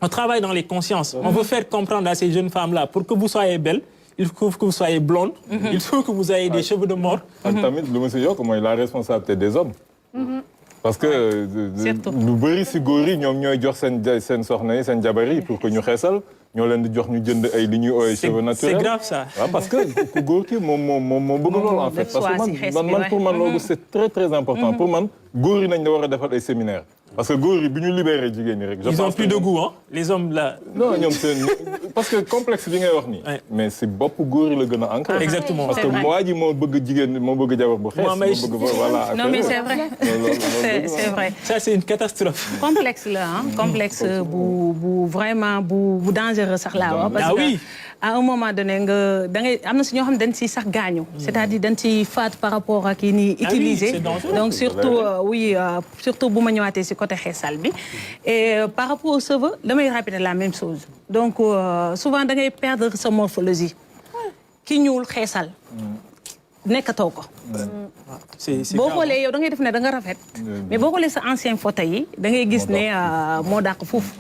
On travaille dans les consciences. On veut faire comprendre à ces jeunes femmes-là, pour que vous soyez belles, il faut que vous soyez blondes, il faut que vous ayez des cheveux de mort. Tamit, le monsieur Yo, comment il a la responsabilité des hommes? Parce que nous bëri si góor yi ñoom ñooy jox seen soxna yi seen jabar yi pour que ñu xeesal ñoo leen di jox ñu jënd ay li ñuy ooy cheveux naturels. C'est grave ça. Parce que ku góor ki moom bëgg loolu en fait. Parce que pour man loolu c'est très très important. Pour man góor yi nañ la war a defal ay séminaires. Parce que góor yi bi ñu libéré jigéen ñi rek. Ils ont plus de goût, hein, les hommes là. Non ñoom seen parce que complexe bi ngay wax nii. mais si bopp góor yi la gën a ancré. Exactement. Parce que moi ji moo bëgg jigéen moo bëgg jabar bu xees. moo bëgg voilà. Non mais c'est vrai. C'est vrai. Ça c'est une catastrophe. Complexe là, hein. Complexe vraiment bu dangereux sax laa wax. Parce que à un moment donné nga da ngay am na si ñoo xam dañ si sax gaañu. C'est-à-dire dañ si faat par rapport ak yi ni utiliser. Donc surtout surtout bu ma ñëwaatee si côté xeesal bi. Et par rapport aux cheveux damay répéter la même chose. Donc souvent da ngay perdre sa morphologie. Ki ñuul xeesal. nekkatoo ko. boo xoolee yow da ngay def ne da nga rafet. mais boo xoolee sa ancien photo yi da ngay gis ne moo dàq foofu.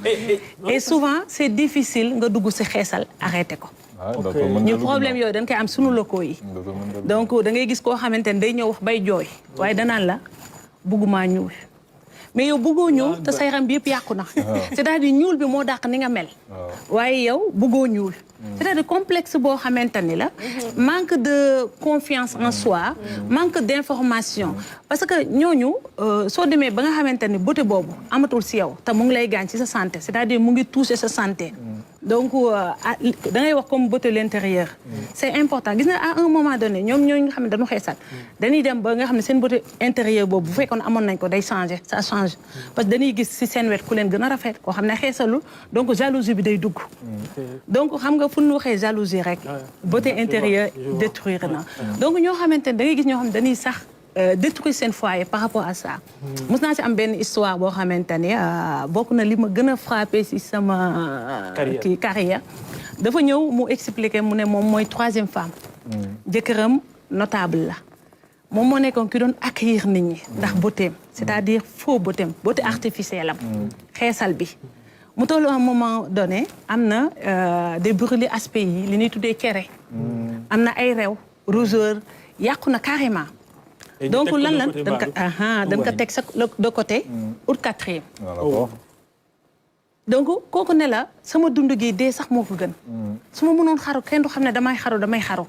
et souvent c'est difficile nga dugg si xeesal arrêté ko. ñu problème yooyu dañ koy am sunu locaux yi. donc da ngay gis koo xamante ne day ñëw wax bay jooy waaye danaan la bëgguma ñuul. mais yow bëggoo ñuul te sa yaram bi yëpp yàqu na. c'est-à-dire ñuul bi moo dàq ni nga mel. waaye yow bëggoo ñuul. c'est-à-dire complexe boo xamante ni la. manque de confiance en soi. manque d'information. parce que ñooñu soo demee ba nga xamante ni beauté boobu amatul si yow te mu ngi lay gaañ ci sa santé c'est-à-dire mu ngi toucher sa santé. donc da ngay wax comme beauté l'intérieur. c'est important gis nga à un moment donné ñoom ñooñu nga xam ne dañu xeesal dañuy dem ba nga xam ne seen beauté intérieur boobu bu fekkoon amoon nañ ko day changer ça change. parce que dañuy gis si seen wet ku leen gën a rafet koo xam ne xeesalul donc jalousie bi day dugg. donc xam nga fu ñu waxee jalousie rek. beauté intérieure détruire na. donc ñoo xamante ne da ngay gis ñoo xam ne dañuy sax détruire seen foyer par rapport à ça. mos naa ci am benn histoire boo xamante ne bokk na li ma gën a frappé si sama. carrière dafa ñëw mu expliquer mu ne moom mooy 3e femme. jëkkëram notable la. moom moo nekkoon ki doon accueillir nit ñi ndax beautéem c'est-à-dire faux beautéem beauté artificielle am. xeesal bi. mu toll à un moment donné am na des brûlés aspects yi li ñuy tuddee cere. am na ay rew rougeur yàqu na carrément. donc lan dañ ko teg sa de côté. ut 4e. donc kooku ne la sama dund gi dee sax moo ko gën su ma mënoon xaru kenn du xam ne damay xaru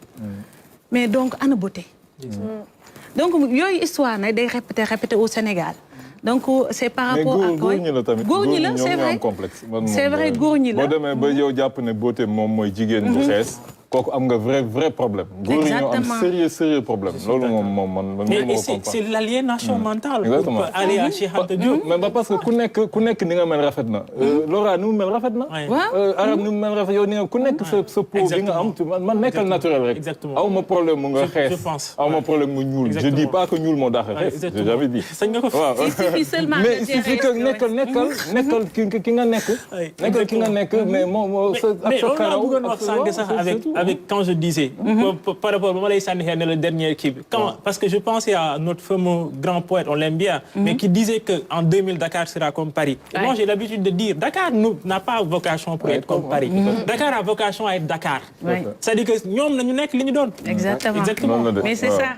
mais donc ana beauté donc yooyu histoire nag day répété au Sénégal donc c'est par rapport à góor ñi la tamit góor ñi la c'est vrai complexe c'est vrai góor ñi la boo demee ba yow jàpp ne beauté moom mooy jigéen bu xees kooku am nga vrai problème góor ñi ñoo am sérieux problème loolu moom man c'est l'aliénation mentale exactement pour aller à Cheikh Anta Diop mais parce que ku nekk ni nga mel rafet na Laura ni mu mel rafet na Arab ni mu mel rafet yow ni nga ku nekk sa peau bi nga am man nekkal naturel rek aw ma problème mu nga xees aw ma problème mu ñuul je dis pas que ñuul moo daax xees j'ai jamais dit mais il suffit que nekkal ki nga nekk mais moom ak sa karaw avec quand je disais par rapport à le dernier qui parce que je pensais à notre fameux grand poète on l'aime bien mais qui disait que en 2000 Dakar sera comme Paris moi j'ai l'habitude de dire Dakar n'a pas vocation pour être comme Paris Dakar a vocation à être Dakar c'est-à-dire que ñoom nañu nekk li ñu doon exactement mais c'est ça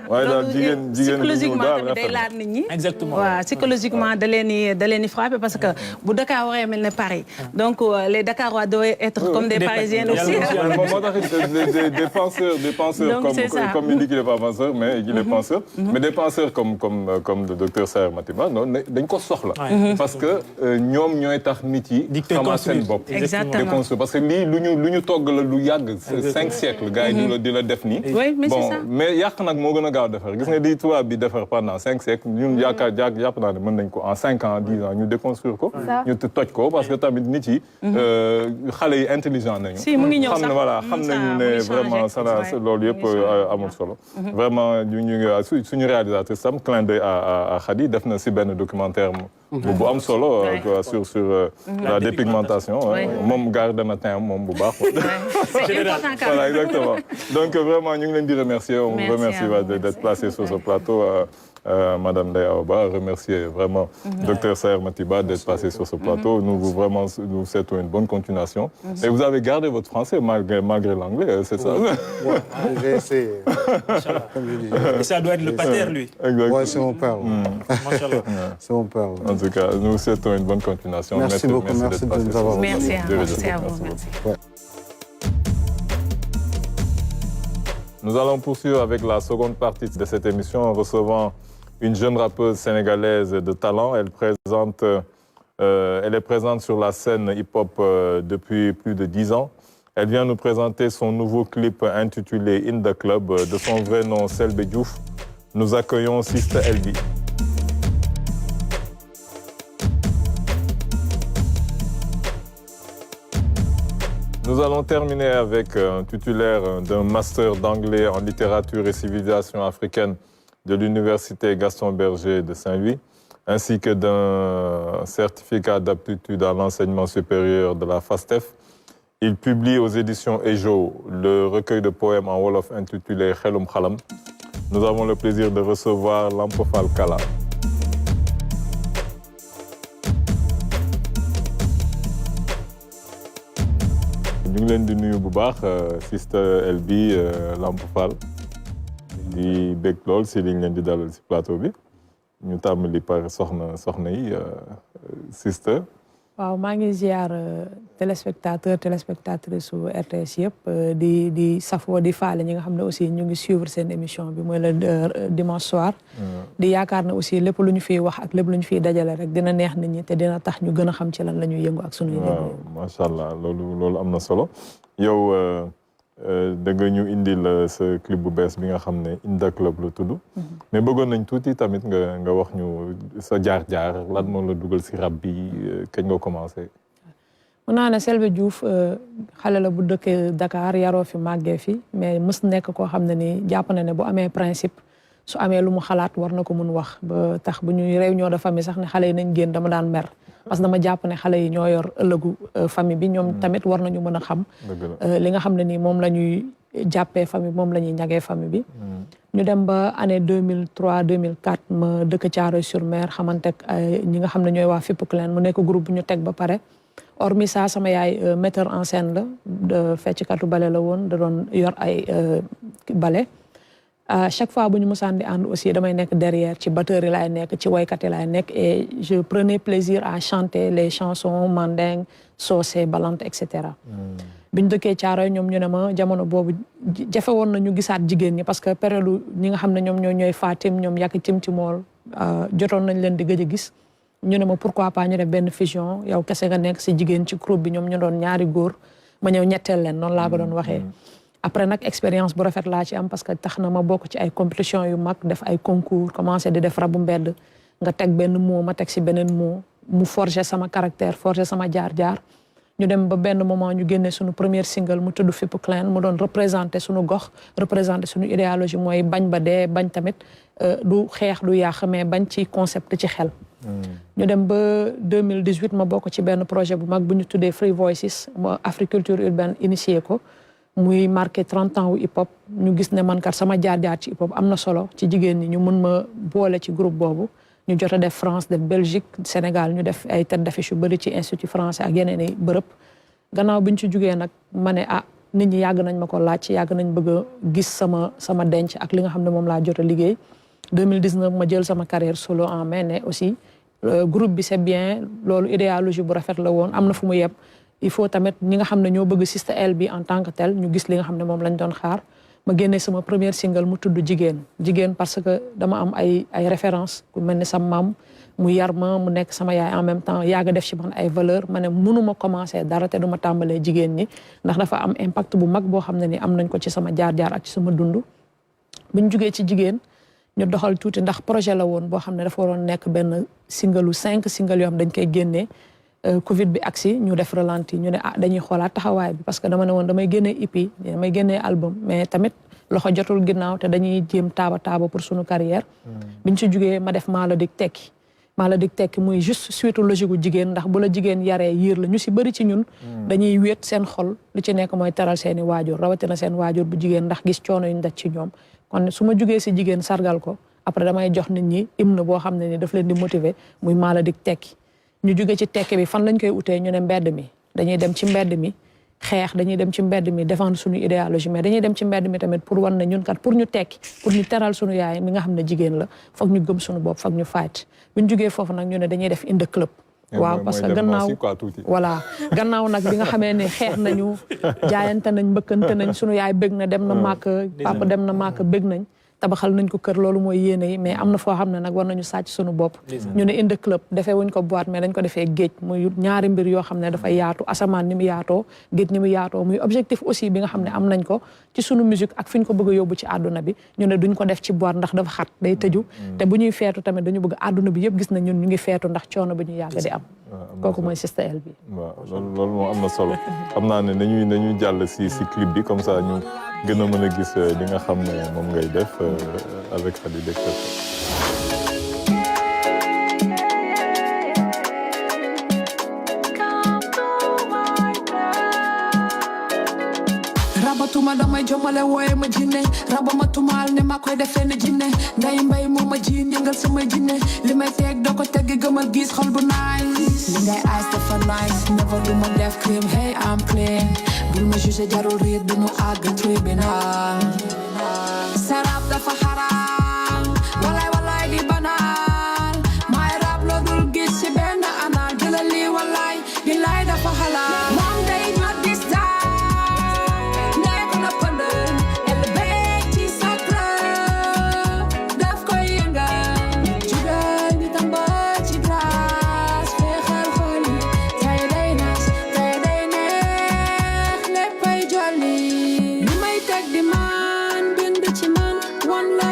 psychologiquement tamit day laal nit ñi exactement waaw psychologiquement da leen di frapper parce que bu Dakar waree mel ne Paris donc les Dakarois doivent être comme des Parisiens aussi des penseurs comme il dit qu'il n'est pas penseur, mais il est penseur. Mais des penseurs comme le docteur Saher Matiba, dañ ko soxla. Parce que ñoom ñooy tax nit yi xamaat seen bopp. Exactement. Parce que lii lu ñu togg la lu yàgg 5 siècles gars yi di la def nii. Oui, mais c'est ça. Mais yàq nag moo gën a gaaw defar gis nga di tubaab bi defar pendant 5 siècles ñun jàpp naa ne mën nañ ko en 5 ans 10 ans ñu déconstruire ko. ñu toj ko parce que tamit nit yi xale yi intelligent nañu. Si mu ngi ñëw sax xam nañu ne vraiment loolu yëpp amul solo vraiment ñu ngi suñu réalisateur sam clin d'œil à Khady def na si benn documentaire bu am solo sur la dépigmentation moom garde na teint moom bu baax voilà exactement donc vraiment ñu ngi leen di remercier on vous remercie d'être placé sur ce plateau Madame Ndeye Awa Ba, remercier vraiment Dr Saher Matiba d'être passé sur ce plateau. Nous souhaitons une bonne continuation. Et vous avez gardé votre français malgré l'anglais, c'est ça? J'ai essayé. Et ça doit être le pater, lui. Exactement. Ouais, c'est mon père. C'est mon père. En tout cas, nous souhaitons une bonne continuation. Merci beaucoup. Merci de nous avoir reçus. Merci à vous. Merci. Nous allons poursuivre avec la seconde partie de cette émission en recevant une jeune rappeuse sénégalaise de talent. Elle est présente sur la scène hip-hop depuis plus de 10 ans. Elle vient nous présenter son nouveau clip intitulé In The Club, de son vrai nom Selbé Diouf. Nous accueillons Sister LB. Nous allons terminer avec un titulaire d'un master d'anglais en littérature et civilisation africaine de l'Université Gaston Berger de Saint-Louis, ainsi que d'un certificat d'aptitude à l'enseignement supérieur de la FASTEF. Il publie aux éditions Ejo le recueil de poèmes en Wolof intitulé Xelum Xalam. Nous avons le plaisir de recevoir Lampo Fall Kala. ñu ngi leen di nuyu bu baax Sister LB Lampo Fall di bég lool si liñ leen di dalal si plateau bi ñu tàmbali par soxna yi Sister. waaw maa ngi ziar téléspectatrice su RTS yëpp di safoo di faale ñi nga xam ne aussi ñu ngi suivre seen émission bi mooy le dimanche soir. di yaakaar ne aussi lépp lu ñu fiy wax ak lépp lu ñu fiy dajale rek dina neex nit ñi te dina tax ñu gën a xam ci lan la ñuy yëngu ak sunuy yëngu. macha allah loolu am na solo yow da nga ñu indil sa clip bu bees bi nga xam ne In The Club la tudd. mais bëggoon nañ tuuti tamit nga wax ñu sa jaar-jaar lan moo la dugal si rap bi kañ nga commencé. mën naa ne Selbé Diouf xale la bu dëkk Dakar yaroo fi màggee fi mais mës nekk koo xam ne ni jàpp na ne bu amee principe su amee lu mu xalaat war na ko mun wax ba tax bu ñuy réunion de famille sax ne xale yi nañ génn dama daan mer. parce que dama jàpp ne xale yi ñoo yor ëllëgu famille bi ñoom tamit war nañu mën a xam. li nga xam ne nii moom la ñuy jàppee famille moom la ñuy ñagee famille bi. ñu dem ba année 2003 2004 ma dëkk Thiaroye-sur-Mer xamante ñi nga xam ne ñooy waa Fipp Clan mu nekk groupe bu ñu teg ba pare. hormis ça sama yaay metteur en scène la feccikatu bale la woon da doon yor ay bale chaque fois bu ñu musaan di ànd aussi damay nekk derrière ci batteur yi laay nekk ci waykat yi laay nekk et je prenais plaisir à chanter les chansons mandingue soose balante et cetera. biñ dëkkee Caaroy ñoom ñu ne ma jamono boobu jafe woon na ñu gisaat jigéen ñi parce que période ñi nga xam ne ñoom ñooy Fatim ñoom yàq Timtimol jotoon nañ leen di gëj a gis ñu ne ma pourquoi pas ñu def benn fusion yow kese nga nekk si jigéen ci groupe bi ñoom ñu doon ñaari góor ma ñëw ñetteel leen noonu laa ko doon waxee. après nag expérience bu rafet laa ci am parce que tax na ma bokk ci ay compétition yu mag def ay concours commencé di def rabu mbedd nga teg benn mot ma teg si beneen mot mu forger sama caractère forger sama jaar-jaar. ñu dem ba benn moment ñu génne suñu premier single mu tudd Fippu Clan mu doon représenter suñu gox représenter suñu idéologie mooy bañ ba dee bañ tamit du xeex du yàq mais bañ ci concept ci xel. ñu dem ba 2018 ma bokk ci benn projet bu mag bu ñu tuddee Free Voices ma Africulture urbaine initié ko muy marqué 30 ans wu hip hop ñu gis ne man kat sama jaar-jaar ci hip hop am na solo ci jigéen ñi ñu mën ma boole ci groupe boobu. ñu jot a def France def Belgique Sénégal ñu def ay tête d'affiche yu bëri ci institut français ak yeneen i bërëb gannaaw bi ñu ci jugee nag ma ne nit ñi yàgg nañ ma ko laaj yàgg nañ bëgg a gis sama denc ak li nga xam ne moom laa jot a liggéey 2019 ma jël sama carrière solo en main ne aussi groupe bi c'est bien loolu idéologie bu rafet la woon am na fu mu yeb il faut tamit ñi nga xam ne ñoo bëgg Sister L bi en tant que tel ñu gis li nga xam ne moom lañ doon xaar ma génnee sama première single mu tudd jigéen parce que dama am ay références ku mel ni sama maam mu yar ma mu nekk sama yaay en même temps yàgg def ci man ay valeurs ma ne mënuma commencer dara te duma tàmbalee jigéen ñi ndax dafa am impact bu mag boo xam ne ni am nañ ko ci sama jaar-jaar ak ci sama dund buñ jugee ci jigéen ñu doxal tuuti ndax projet la woon boo xam ne dafa waroon nekk benn single 5 single yoo xam dañ koy génnee Covid bi agsi ñu def ralenti ñu ne dañuy xoolaat taxawaay bi parce que dama ne woon damay génnee EP damay génnee album mais tamit loxo jotul ginnaaw te dañuy jéem taaba pour sunu carrière biñ ci jugee ma def Maaladik tekki muy juste suite logique gu jigéen ndax bu la jigéen yaree yiir la ñu si bëri ci ñun dañuy wéet seen xol li ci nekk mooy teral seeni waajur rawatina seen waajur bu jigéen ndax gis coono yuñ daj ci ñoom kon su ma jugee si jigéen sargal ko après damay jox nit ñi hymne boo xam ne ni daf leen di motiver muy Maaladik tekki ñu jóge ci tekki bi fan lañ koy utee ñu ne mbedd mi dañuy dem ci mbedd mi xeex dañuy dem ci mbedd mi défendre suñu idéologie mais dañuy dem ci mbedd mi tamit pour wan ne ñun kat pour ñu tekki pour ñu teral suñu yaay mi nga xam ne jigéen la foog ñu gëm suñu bopp foog ñu fight bu ñu jógee foofu nag ñu ne dañuy def in the club waaw parce que gannaaw nag bi nga xamee ne xeex nañu jaayante nañ mbëkkante nañ suñu yaay bëgg na dem na màkk papa dem na màkk bëgg nañ tabaxal nañ ko kër loolu mooy yéene yi mais am na foo xam ne nag war nañu sàcc suñu bopp ñu ne in the club defee wuñ ko boîte mais dañ ko defee géej muy ñaari mbir yoo xam ne dafa yaatu asamaan ni mu yaatoo géej ni mu yaatoo muy objectif aussi bi nga xam ne am nañ ko ci sunu musique ak fi ñu ko bëgg a yóbbu ci àdduna bi ñu ne duñ ko def ci boîte ndax dafa xat day tëju te bu ñuy feetu tamit dañu bëgg àdduna bi yëpp gis na ñun ñu ngi feetu ndax coono bi ñu yàgg di am kooku mooy Sister L bi waaw loolu moo am na solo xam naa ne nañuy jàll si clip bi comme ça ñu gën a mën a gis li nga xam ne moom ngay def avec Khady Dekk. rabatuma damay jomale wooye ma jinne rabama tumaal ne ma koy defee ne jinne nday mbay moo ma jiin yëngal samay jinne li may teeg doo ko teggi gëmal gis xol bu nice li ngay ice dafa nice never du ma def crime hey I'm clean bul ma jugé jarul riir duñu àgg tribunal sarab dafa xaraam walay di banal may rab loo dul gis ci benn anal jëlal lii walay billaay dafa xalaat moom day ñoo dis nekk na pëndën élevé ci sacre daf koy yëngal jugal ñu tàmbal ci grâce feexal xol tey day nas tey day neex léppay jolli li may teg di man bind ci man wan la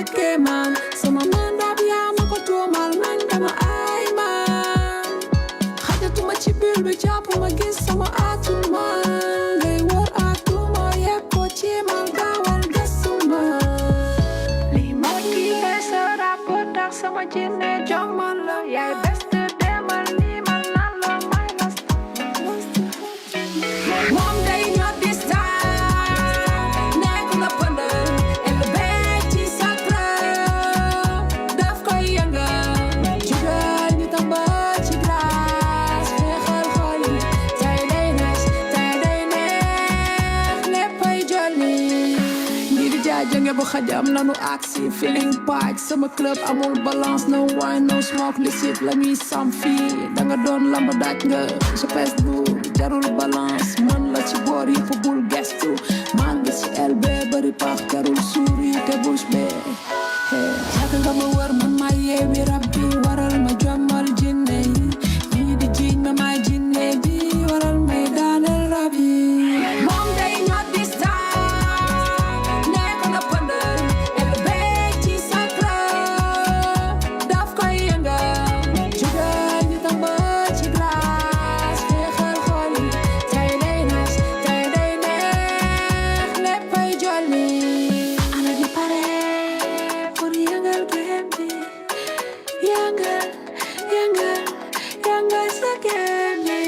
jange bu xajam nanu aksi feeling paaj sama club amul balance no wine no smoke licite la ñuy sam fii danga doon lamb daaj nga je pèse bu jarul balance man la ci boor yëpp bul gestu maa ngi ci LB bari paax karul suuri te bouche bee yàgg nga ma wër man maa yeewi rab bi waral ma jommal jinne yi ñii di jiiñ ma maay jinne bi waral may daaneel rab yi moom day ñoo di star nekk na pëndal LB ci sa club daf koy yëngal jugal ñu tamba ci glace féexal xol yi tey day neex tey day neex léppay jolli ana di pare pour yëngal game bi yëngal yëngal yëngal sa game bi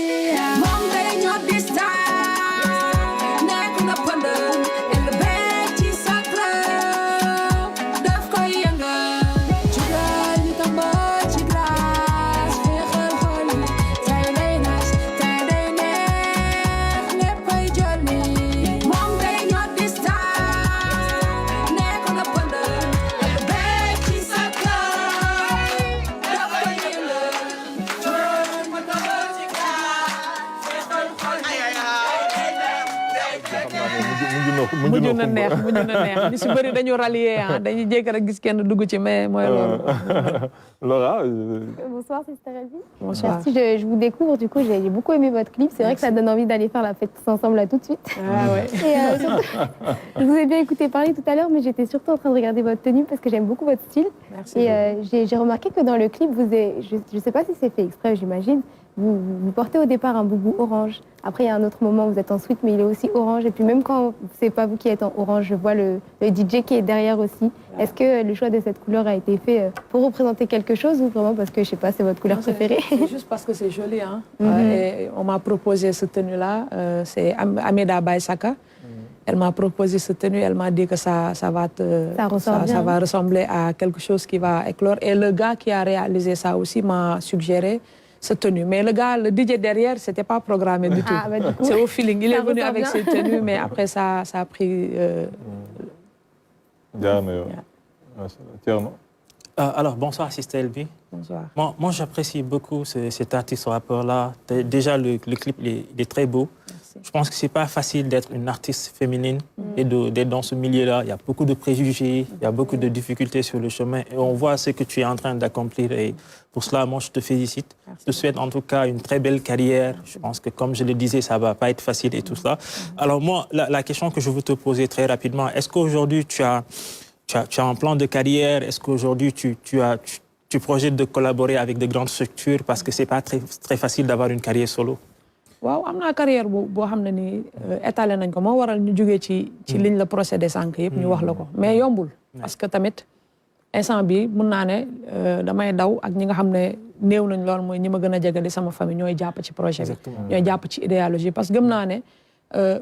moom day ñoo di star nekk na pëndal LB ci sa club daf koy yëngal jugal ñu tamba ci glace féexal xol yi tey day neex tey day neex léppay jolli moom day ñoo di star nekk na pëndal LB ci sa club daf koy yëngal jugal ñu tamba ci glace féexal xol yi mujj na neex ñu si bëri dañu rallier ah dañuy jékki rek gis kenn dugg ci mais mooy loolu. Laura, Bonsoir, Sister Elvie. Bonsoir. Merci, je vous découvre. Du coup, j'ai beaucoup aimé votre clip. C'est vrai que ça donne envie d'aller faire la fête tous ensemble là tout de suite. Ah ouais. Et, surtout, je vous ai bien écouté parler tout à l'heure, mais j'étais surtout en train de regarder votre tenue parce que j'aime beaucoup votre style. Merci. Et j'ai remarqué que dans le clip, je ne sais pas si c'est fait exprès, j'imagine, vous portez au départ un boubou orange. Après, il y a un autre moment où vous êtes en sweat, mais il est aussi orange. Et puis même quand c'est pas vous qui êtes en orange, je vois le DJ qui est derrière aussi. Est-ce que le choix de cette couleur a été fait pour représenter quelque chose ou vraiment parce que, je sais pas, c'est votre couleur préférée? C'est juste parce que c'est joli. Hein. Et on m'a proposé cette tenue-là. C'est Ameda Baisaka. Elle m'a proposé cette tenue. Elle m'a dit que ça va ressembler à quelque chose qui va éclore. Et le gars qui a réalisé ça aussi m'a suggéré cette tenue. Mais le gars, le DJ derrière, c'était pas programmé du tout. Bah, du coup, c'est au feeling. Il est venu avec bien. cette tenue, mais après ça a pris... Alors, bonsoir, Sister Elvie. Bonsoir. Moi j'apprécie beaucoup cet artiste rappeur-là. Déjà, le clip, il est très beau. Merci. Je pense que c'est pas facile d'être une artiste féminine et d'être dans ce milieu-là. Il y a beaucoup de préjugés, il y a beaucoup de difficultés sur le chemin. Et on voit ce que tu es en train d'accomplir. Et pour cela, moi, je te félicite. Merci. Je te souhaite en tout cas une très belle carrière. Je pense que, comme je le disais, ça va pas être facile et tout cela. Alors moi, la question que je veux te poser très rapidement, est-ce qu'aujourd'hui, tu as un plan de carrière? Est-ce qu'aujourd'hui, tu projettes de collaborer avec de grandes structures parce que c'est pas très facile d'avoir une carrière solo? waaw am naa carrière boo xam ne nii étalé nañ ko moo waral ñu jógee ci liñ la procédé sànq yëpp ñu wax la ko mais yombul parce que tamit instant bi mun naa ne damay daw ak ñi nga xam ne néew nañ lool mooy ñi ma gën a jege di sama famille ñooy jàpp ci projet bi ñooy jàpp ci idéologie parce que gëm naa ne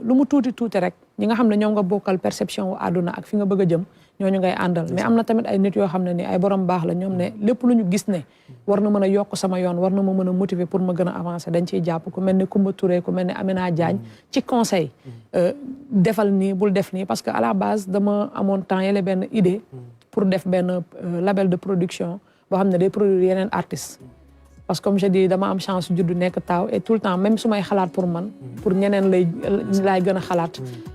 lu mu tuuti rek ñi nga xam ne ñoom nga bokkal perception wu àdduna ak fi nga bëgg a jëm ñooñu ngay àndal mais am na tamit ay nit yoo xam ne ni ay borom baax la ñoom ne lépp lu ñu gis ne war na mën a yokk sama yoon war na ma mën a motiver pour ma gën a avancer dañ ciy jàpp ku mel ni Koumba Touré ku mel ni Amina Diagne ci conseil defal nii bul def nii parce que à la base dama amoon temps yële benn idée pour def benn label de production boo xam ne day produire yeneen artistes parce que comme je dis dama am chance juddu nekk taaw et tout le temps même su may xalaat pour man pour ñeneen laay gën a xalaat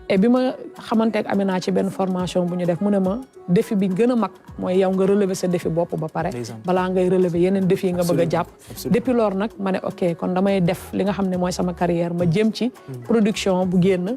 et bi ma xamanteeg Amina ci benn formation bu ñu def mu ne ma défi bi gën a mag mooy yow nga relever sa défi bopp ba pare balaa ngay relever yeneen défi yi nga bëgg a jàpp depuis loolu nag ma ne ok kon damay def li nga xam ne mooy sama carrière ma jëm ci production bu génn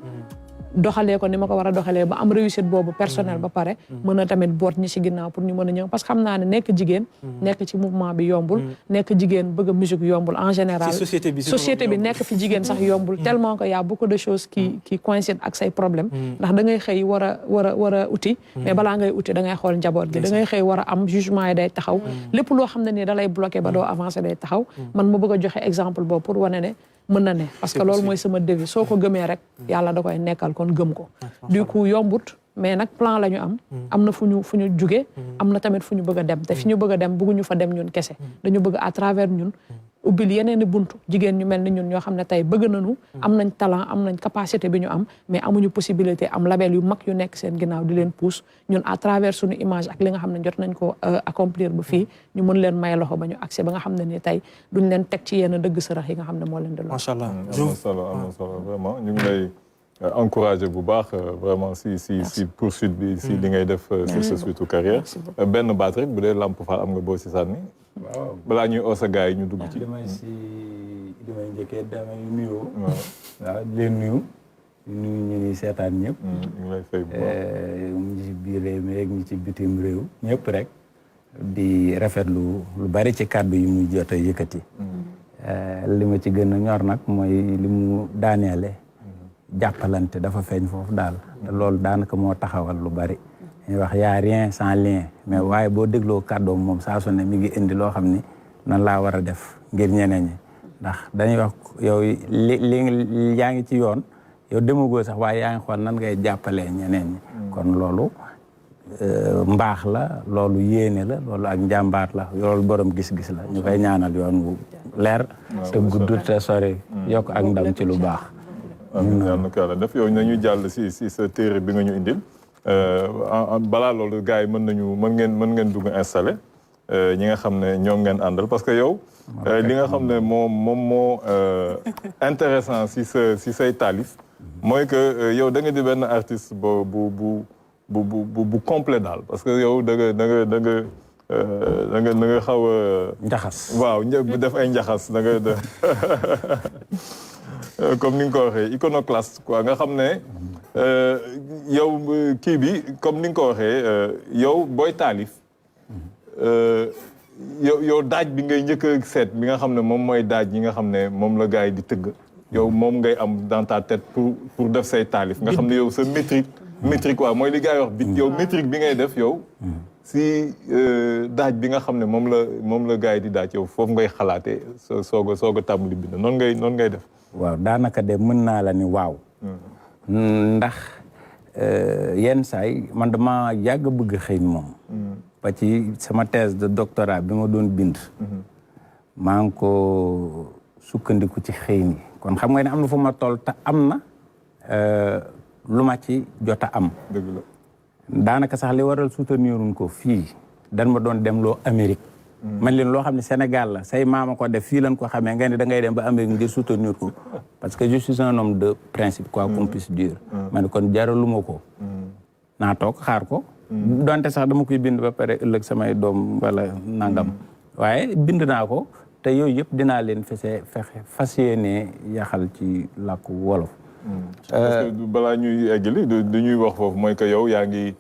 doxalee ko ni ma ko war a doxalee ba am réussite boobu personnel ba pare mën a tamit boot ñi ci ginnaaw pour ñu mën a ñëw parce que xam naa ne nekk jigéen nekk ci mouvement bi yombul nekk jigéen bëgg a musique yombul en général société bi nekk fi jigéen sax yombul tellement que y a beaucoup de choses qui coïncident ak say problème ndax da ngay xëy war a uti mais balaa ngay uti da ngay xool njaboot gi da ngay xëy war a am jugement yi day taxaw lépp loo xam ne nii da lay bloqué ba doo avancer day taxaw man ma bëgg a joxe exemple boobu pour wane ne mën na ne parce que loolu mooy sama défi soo ko gëmee rek yàlla da koy nekkal kon gëm ko du coup yombut mais nag plan la ñu am na fu ñu juge am na tamit fu ñu bëgg a dem te fi ñu bëgg a dem bëgguñu fa dem ñun kese dañu bëgg à travers ñun ubbil yeneen i buntu jigéen ñu mel ni ñun ñoo xam ne tey bëgg nañu am nañ talent am nañ capacité bi ñu am mais amuñu possibilité am label yu mag yu nekk seen ginnaaw di leen pousse ñun à travers suñu image ak li nga xam ne jot nañ ko accomplir ba fii ñu mën leen may loxo ba ñu accès ba nga xam ne ni tey duñ leen teg ci yenn dëgg sërëx yi nga xam ne moo leen di lool. macha allah am na solo vraiment ñu ngi lay encouragé bu baax vraiment si poursuite bi si li ngay def sur sa suite carrière benn baat rek bu dee Lamp Fall am nga boo si sànni waaw balaa ñuy oo sa gars yi ñu dugg ci damay njëkkee damay nuyoo waaw di leen nuyu ñu ñuy seetaan ñëpp ñu ngi lay fay bu baax ñi ci biir réew mi rek ñi ci bitim réew ñëpp rek di rafetlu lu bari ci kàddu yi muy jot a yëkkati li ma ci gën a ñor nag mooy li mu daaneele jàppalante dafa feeñ foofu daal te loolu daanaka moo taxawal lu bari ñuy wax y a rien sans lien mais waaye boo dégloo kàddoom moom saa su ne mi ngi indi loo xam ni nan laa war a def ngir ñeneen ñi ndax dañuy wax yow li yaa ngi ci yoon yow demagoo sax waaye yaa ngi xool nan ngay jàppalee ñeneen ñi kon loolu mbaax la loolu yéene la loolu ak njàmbaar la loolu borom gis-gis la ñu koy ñaanal yoon wu leer te gudd te sori yokk ak ndam ci lu baax amiin yàlla na ko yàlla def yow nañu jàll si sa téere bi nga ñu indil balaa loolu gars yi mën ngeen dugg installé ñi nga xam ne ñoom ngeen àndal parce que yow li nga xam ne moom moo intéressant si say taalif mooy que yow da nga di benn artiste bu complet daal parce que yow da nga xaw a njaxas waaw def ay njaxas da nga comme ni nga ko waxee iconoclaste quoi nga xam ne yow kii bi comme ni nga ko waxee yow booy taalif yow daaj bi ngay njëkk a seet bi nga xam ne moom mooy daaj yi nga xam ne moom la gars yi di tëgg yow moom ngay am dans ta tête pour def say taalif nga xam ne yow sa métrique waaw mooy li gars yi wax bit yow métrique bi ngay def yow si daaj bi nga xam ne moom la gars yi di daaj yow foofu ngay xalaatee soog a tàmbali bind noonu ngay def waaw daanaka de mën naa la ni waaw ndax yenn saay man dama yàgg bëgg xëy moom ba ci sama thèse de doctorat bi ma doon bind maa ngi ko sukkandiku ci xëy ni kon xam nga ne am na fu ma toll te am na lu ma ci jot a am dëgg la daanaka sax li waral soutenirun ko fii dan ma doon dem loo Amérique man leen loo xam ne Sénégal la say maama ko def fii lañ ko xamee nga ne da ngay dem ba Amérique ngir soutenir ko parce que je suis un homme de principe quoi qu'on puisse dire ma ne kon jaraluma ko naa toog xaar ko donte sax dama koy bind ba pare ëllëg samay doom wala nangam waaye bind naa ko te yooyu yëpp dinaa leen fexe fas yéene yaxal ci làkku wolof parce que balaa ñuy eggali dañuy wax foofu mooy que yow yaa ngi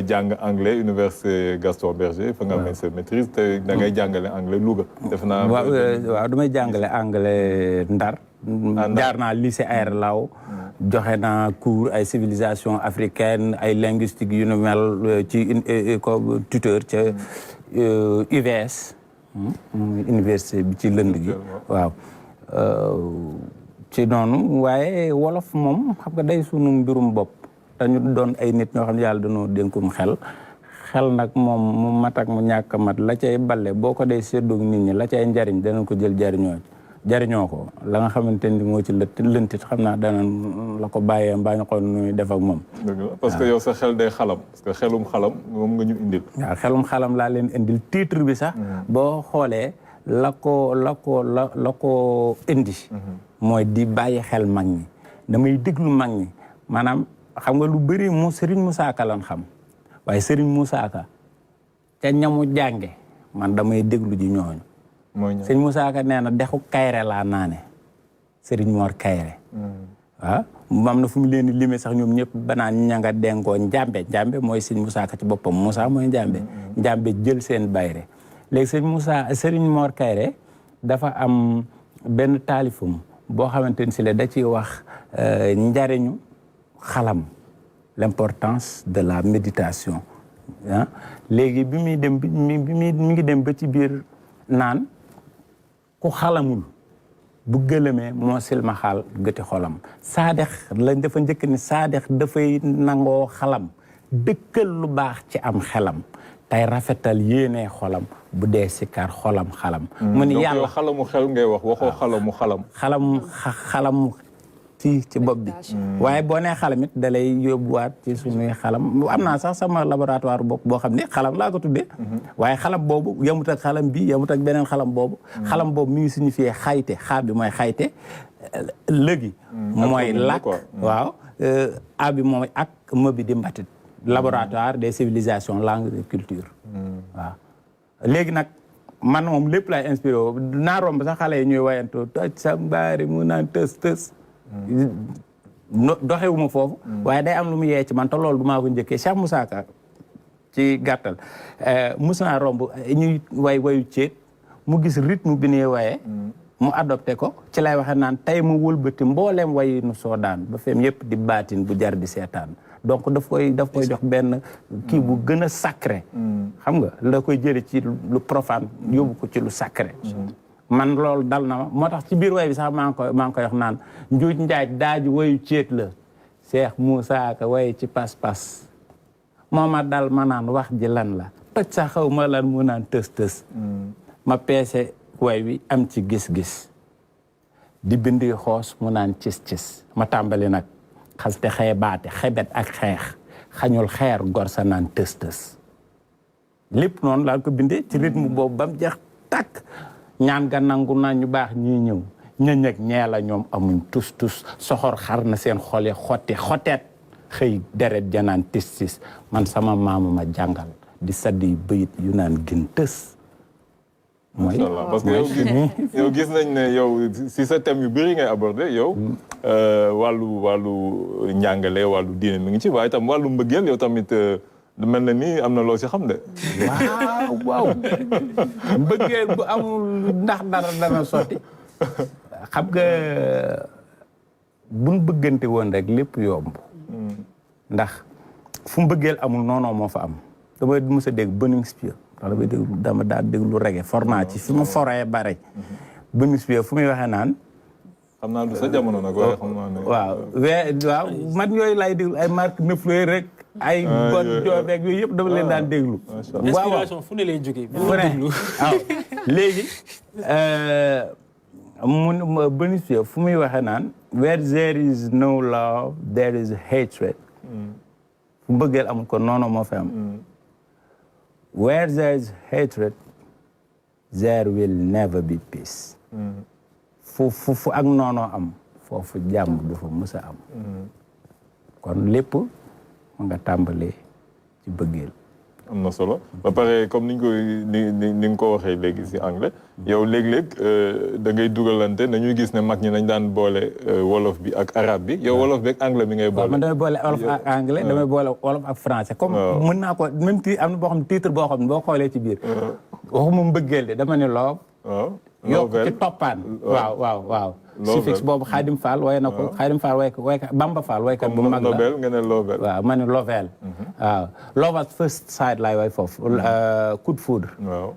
jàng anglais université Gaston Berger fa nga amee sa maîtrise te da ngay jàngale anglais Louga def naa waaw damay jàngale anglais Ndar jaar naa lycée Aër Lao joxe naa cours ay civilisation africaine ay linguistique yu nu mel ci tuteur ca UVS université bi ci lënd gi waaw ci noonu waaye wolof moom xam nga day sunu mbirum bopp te ñu doon ay nit ñoo xam ne yàlla dañoo dénkum xel nag moom mu mat ak mu ñàkk a mat la cay balle boo ko dee séddoog nit ñi la cay njariñ danañ ko jël jariñoo ko la nga xamante ni moo ci lëntit xam naa danañ la ko bàyyee mbaa ñu xool nuy def ak moom parce que yow sa xel day xalam parce que xelum xalam moom nga ñu indil waaw xelum xalam laa leen indil titre bi sax boo xoolee la ko indi mooy di bàyyi xel mag ñi damay déglu mag ñi maanaam xam nga lu bëri Serigne Moussa Ka lan xam waaye Serigne Moussa Ka ca ñamu jànge man damay déglu ji ñooñu Serigne Moussa Ka nee na dexu Kayre laa naane Serigne Mor Kayre waaw am na fu mu leen di limee sax ñoom ñëpp banaan ña nga denkoo njàmbe mooy Serigne Moussa Ka ci boppam Moussa mooy njàmbe jël seen bayre léegi Serigne Mor Kayre dafa am benn taalifum boo xamante ni si la da ciy wax njariñu xalam l'importance de la méditation ah léegi bi muy dem mi ngi dem ba ci biir naan ku xalamul bu gëlëmee moo silmaxaal gëti xolam saadex lañ dafa njëkk ni saadex dafay nangoo xalam dëkkal lu baax ci am xelam tey rafetal yéene xolam bu dee sikar xolam xalam mu ni yàlla xalamu xel ngay wax waxoo xalamu ci bopp bi waaye boo nee xalam it da lay yóbbuwaat ci suñuy xalam am naa sax sama laboratoire bopp boo xam ne xalam laa ko tuddee waaye xalam boobu yamut ak xalam bi yamut ak beneen xalam boobu mi ngi signifié xayte xaa bi mooy xayte lëgi mooy làkk waaw a bi mooy ak më bi di mbatit laboratoire des civilisations langues et culture waaw léegi nag man moom lépp laay inspiré woo naa romb sax xale yi ñuy wayantoo toj sa mbaari mu naan tës doxewuma foofu waaye day am lu mu yee ci man te loolu du maa ko njëkkee Cheikh Moussa Ka ci gàttal mus naa romb ñuy wayu céet mu gis rythme bi ñuy waye mu adopté ko ci lay waxe naan tey mu wëlbati mbooleem wayi nu soo daan ba feem yëpp di baatin bu jar di seetaan donc daf koy jox benn kii bu gën a sacré xam nga la koy jële ci lu profane yóbbu ko ci lu sacré man loolu dal na ma moo tax ci biir way bi sax maa ngi koy wax naan njuuj njaaj daaju wayu céet la Cheikh Moussa Ka way ci pas-pas moo ma dal ma naan wax ji lan la toj sa xaw ma lan mu naan tës ma peese way wi am ci gis-gis di bindi xoos mu naan cis ma tàmbali nag xaste xeebaate xebet ak xeex xañul xeer gor sa naan tës lépp noonu laa ko bindee ci rythme boobu ba mu jeex tàkk ñaan ga nangu na ñu baax ñii ñëw ñëñëg ñee la ñoom amuñ tus soxor xar na seen xol yi xoteet xëy deret janaan tis man sama maamu ma jàngal di saddi bëyit yu naan gën tës mooy parce que yow gis nañ ne yow si sa thème yu bëri ngay abordé yow wàllu njàngale wàllu diine mi ngi ci waaye tam wàllu mbëggeel yow tamit mel na ni am na loo si xam de waaw mbëggeel bu amul ndax dana sotti xam nga buñ bëggante woon rek lépp yomb ndax fu mbëggeel amul noonoo moo fa am dama mës a dégg Burning Spear dama daa déglu reggae forna ci fi ma foree bare Burning Spear fu muy waxee naan xam naa du sa jamono nag waaye xam naa ne waaw man yooyu laay déglu ay Marc Knopfler rek ay Bon Jovi ak yooyu yëpp dama leen daan déglu inspiration fu ne lay jógee waaw léegi mun Burning Spear fu muy waxee naan where there is no love there is hatred fu mbëggeel amul ko noonu moo fi am where there is hatred there will never be peace fu ak noonoo am foofu jàmm du fa mës a am kon lépp mu nga tàmbalee ci bëggeel am na solo ba pare comme ni nga ko waxee léegi si anglais yow léeg-léeg da ngay dugalante nañuy gis ne mag ñi nañ daan boole wolof bi ak arabe bi yow wolof bi ak anglais bi ngay boole. man damay boole wolof ak anglais damay boole wolof ak français comme mën naa ko même am na boo xam titre boo xam ne boo xoolee ci biir waxuma mbëggeel de dama ne loob yokk ci toppaan waaw suffix boobu Xaadim Fall way na ko Xaadim Fall way ko Bamba Fall waykat bu mag la Nobel nga ne Lovell waaw ma ne Lovell waaw love at first sight laay way foofu coup de foudre waaw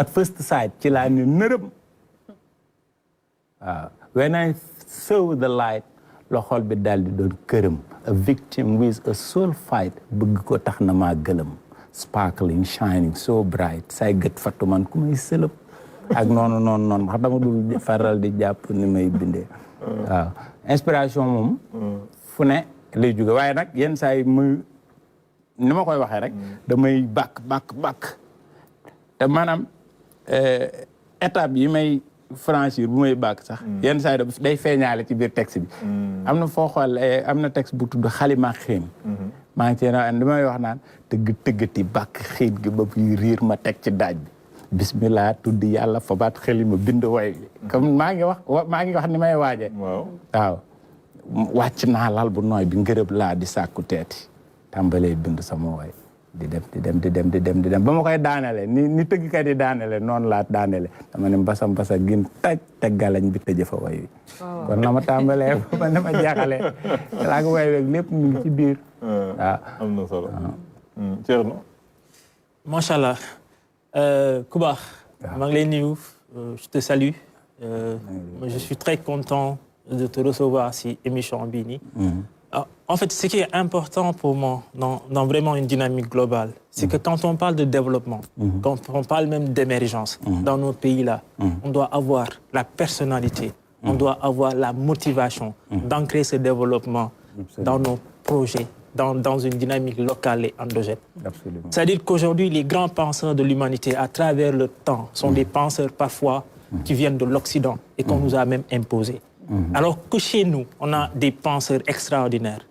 at first sight ci laa ne nërëm waaw when I saw the light la xol bi daal di doon këram a victim with a soul fight bëgg ko tax na maa gëlëm sparkling shining so bright say gët fattu man ku may sëlëb ak noonu xam dama dul faral di jàpp ni may bindee waaw inspiration moom fu ne lay jóge waaye nag yenn saa yi ni ma koy waxee rek damay bàkk te maanaam étape yi may franchir bu may bàkk sax yenn saa yi day feeñaale ci biir texte bi am na foo xool am na texte bu tudd xalima xiin maa ngi ci damay wax naan tëggati bàkk xiin gi ba buy riir ma teg ci daaj bi bismillah tudd yàlla fabaat xelima bind way comme maa ngi wax ni may waaje waaw wàcc naa lal bu nooy bi ngërëb laa di sàkku teeti tàmbalee bind sama way di dem ba ma koy daanele ni tëggkat yi daanele noonu laa daanele dama ne mbasa gin taj te galañ bi tëjë fa way wi kon na ma tàmbalee ba na ma jeexalee laa ko way weeg lépp mu ngi ci biir waaw am na solo Thierno macha allah Kuba maa ngi lay nuyu je te salue je suis très content de te recevoir si émission bii nii en fait ce qui est important pour moi dans vraiment une dynamique globale c'est que quand on parle de développement, quand on parle même d'émergence dans nos pays-là, on doit avoir la personnalité, on doit avoir la motivation d'ancrer ce développement dans nos projets, dans une dynamique locale et endogène. C'est-à-dire qu'aujourd'hui, les grands penseurs de l'humanité, à travers le temps, sont des penseurs parfois qui viennent de l'Occident et qu'on nous a même imposés. Alors que chez nous, on a des penseurs extraordinaires.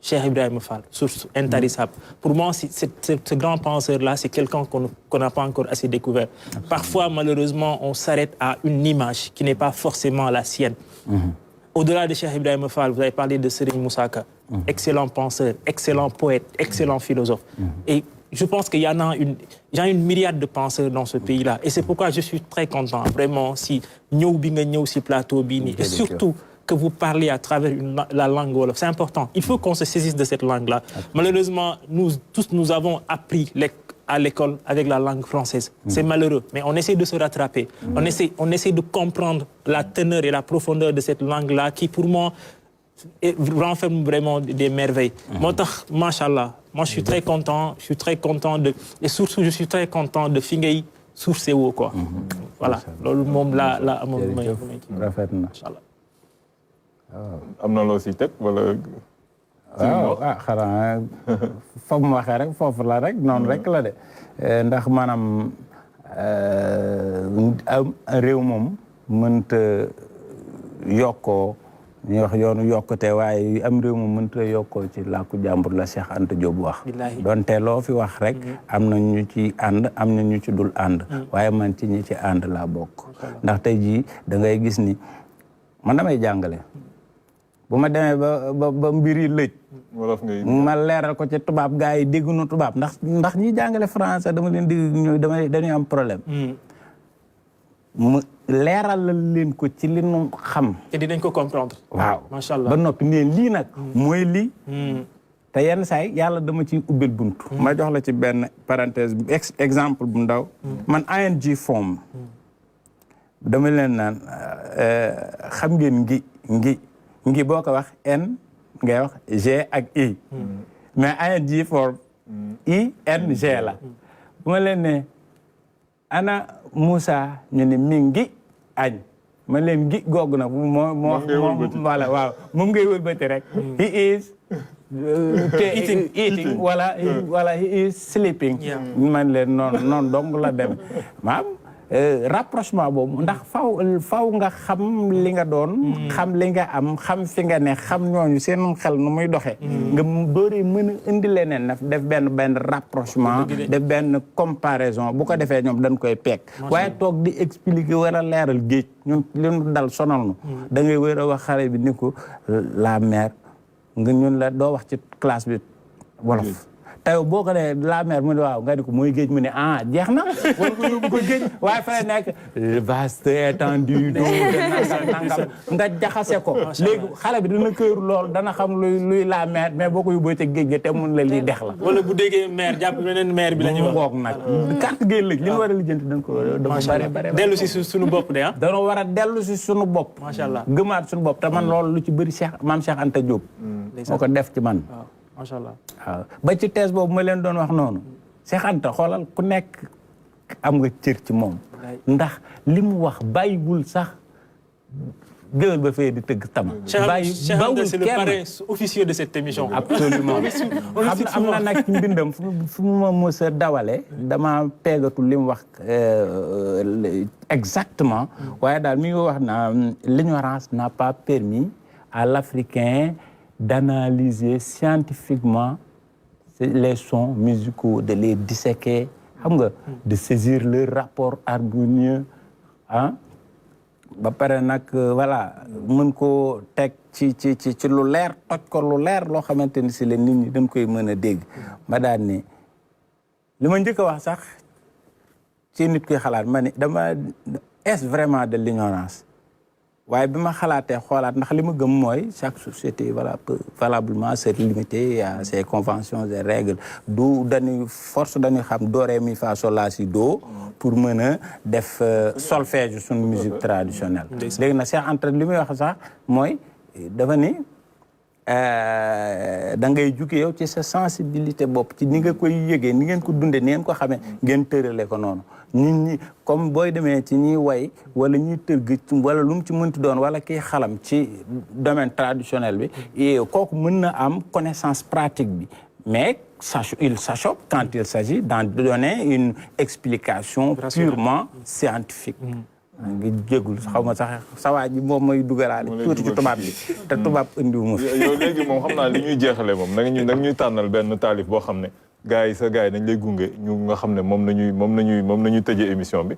Cheikh Ibrahim Fall, source intarissable. Pour moi, ce grand penseur-là, c'est quelqu'un qu'on n'a pas encore assez découvert. Parfois, malheureusement, on s'arrête à une image qui n'est pas forcément la sienne. Au-delà de Cheikh Ibrahim Fall, vous avez parlé de Serigne Moussa Ka, excellent penseur, excellent poète, excellent philosophe. Et je pense qu'il y en a une myriade de penseurs dans ce pays-là. Et c'est pourquoi je suis très content, vraiment, si nous sommes si plateau bini, et surtout que vous parlez à travers la langue wolof. C'est important. Il faut qu'on se saisisse de cette langue-là. Malheureusement, nous avons appris à l'école avec la langue française. C'est malheureux, mais on essaie de se rattraper. On essaie de comprendre la teneur et la profondeur de cette langue-là qui, pour moi, renferme vraiment des merveilles. Machallah, moi je suis très content, et surtout je suis très content de Fingay sourcé quoi. Voilà, loolu mom la amon may rafetna. Machallah. Amna lo ci tek wala xara fam waxe rek fofu la rek non rek la de ndax manam réew mom mënta yokko ñu wax yoonu yokkute waaye am réew mu mënta yokkoo ci làkku jàmbur la Cheikh Anta Diop wax donte loo fi wax rek am na ñu ci ànd am na ñu ci dul ànd waaye man ci ñi ci ànd laa bokk ndax tey jii da ngay gis ni man damay jàngale bu ma demee ba mbir yi lëj ma leeral ko ci tubaab gars yi dégguñu tubaab ndax ñi jàngale français dama leen dégg dañuy am problème mu leeral leen ko ci li ñu xam. te dinañ ko comprendre. waaw macha allah ba noppi ne lii nag. mooy lii. te yenn saa yi yàlla dama ciy ubbil buntu. ma jox la ci benn parenthèse exemple bu ndaw. man ING form. dama leen naan xam ngeen ngi boo ko wax N ngay wax G ak I. mais ING form ING la. bu ma leen ne ana Moussa ñu ne mi ngi añ ma leen ngi googu nag moo voilà waaw moom ngay wëlbati rek he is eating wala he is sleeping man leen noonu dong la dem maam rapprochement boobu ndax faw nga xam li nga doon xam li nga am xam fi nga ne xam ñooñu seen xel nu muy doxee nga dooree mën a indi leneen na def benn rapprochement def benn comparaison bu ko defee ñoom dañ koy peek waaye toog di expliquer wala leeral géej ñun li ñu dal sonal nu da ngay wër a wax xale bi ni ko la mer nga ñun la doo wax ci classe bi wolof tey boo ko nee la mer mu ne waaw nga di ko mooy géej mu ne jeex na wala ko yóbbu ko géej waaye fa nekk vaste étendue d'eau nangam nga jaxase ko léegi xale bi dina këru lool dana xam luy la mer mais boo ko yóbboo ca géej ga te mun la lii dex la wala bu déggee mer jàpp beneen mer bi la ñuy wax ngoog nag carte géej la li ñu war a lijjanti dañ ko dafa bari dellu si suñu bopp de dañoo war a dellu si suñu bopp macha allah gëmaat suñu bopp te man loolu lu ci bëri maam Cheikh Anta Diop moo ko def ci man macha allah waaw ba ci thèse boobu ma leen doon wax noonu Cheikh Anta xoolal ku nekk am nga cër ci moom ndax li mu wax bàyyiwul sax géwél ba fee di tëgg tama Cheikh Anta c'est le parrain officieux de cette émission absolument am na nag ci mbindam fu mu ma mës a dawale dama peegatul li mu wax exactement waaye daal mi ngi wax na l'ignorance n'a pas permis à l'Africain d'analyser scientifiquement les sons musicaux, de les disséquer, de saisir leur rapport harmonieux. Ba pare nag voilà mën koo teg ci lu leer toj ko lu leer loo xamante ni si la nit ñi dañ koy mën a dégg ma daan ni li ma njëkk a wax sax ci nit koy xalaat ma ni dama est vraiment de l'ignorance waaye bi ma xalaatee xoolaat ndax li ma gëm mooy chaque société voilà peut valablement se limiter à ses conventions et règles du dañuy force dañuy xam do ré mi fa sol la si do pour mën a def solfège suñu musique traditionnelle léegi nag Cheikh Anta li muy wax sax mooy dafa ni da ngay jugee yow ci sa sensibilité bopp ci ni nga koy yëgee ni ngeen ko dundee ni ngeen ko xamee ngeen tërale ko noonu nit ñi comme booy demee ci ñiy way wala ñuy tëgg wala lu mu ci mënti doon wala kiy xalam ci domaine traditionnel bi kooku mën na am connaissance pratique bi mais il s'achoppe quand il s'agit d'en donner une explication purement scientifique ngi jégul xaw ma sax sawaa ji moom mooy dugalaale tuuti ci tubaab bi te tubaab indiwu ma yow léegi moom xam naa li ñuy jeexale moom nag ñuy tànnal benn taalif boo xam ne gars yi dañ lay gunge ñu nga xam ne moom nañuy tëjee émission bi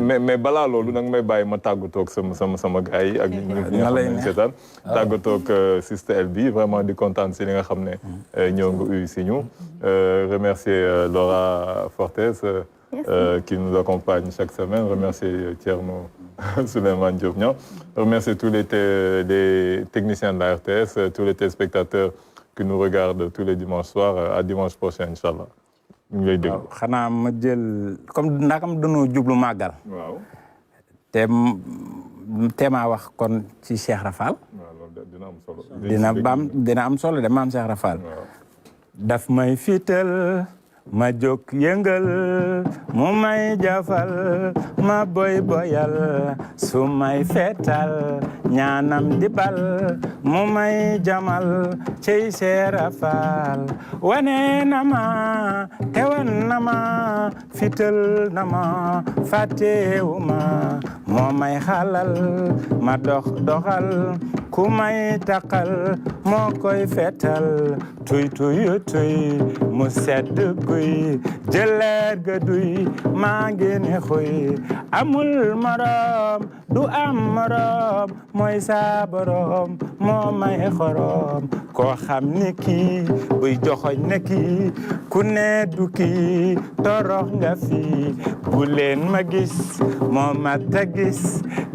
mais balaa loolu nag may bàyyi ma tàggatoog sama gars yi ak ñi nga xam ne seetaan tàggatoog Sister El bi vraiment di kontaan si li nga xam ne ñëw nga uyu si ñu remercier Laura Fortes qui nous accompagne chaque semaine, remercier Thierno Souleymane Diop-Niang, remercier tous les techniciens de la RTS, tous les téléspectateurs qui nous regardent tous les dimanches soirs. À dimanche prochain, Inch'Allah. xanaa ma jël comme ndakam dañoo jublu màggal. waaw. te maa wax kon ci Cheikh Rafal. waaw dina am solo. dina am solo de maam Cheikh Rafal. daf may fiital. ma jóg yëngal mu may jafal ma boy boyal su may fetal ñaanam di bal mu may jamal cey Seera Faal wane na ma tewan na ma fital na ma fàttewu ma moo may xalal ma doxal ku may taqal moo koy fetal tuy mu sedd guy jëleer ga duy maa ngi ne xuy amul morom du am morom mooy sa borom moo may xorom koo xam ni kii buy joxoñ ne kii ku ne du kii torox nga fi bu leen ma gis moo ma ta gis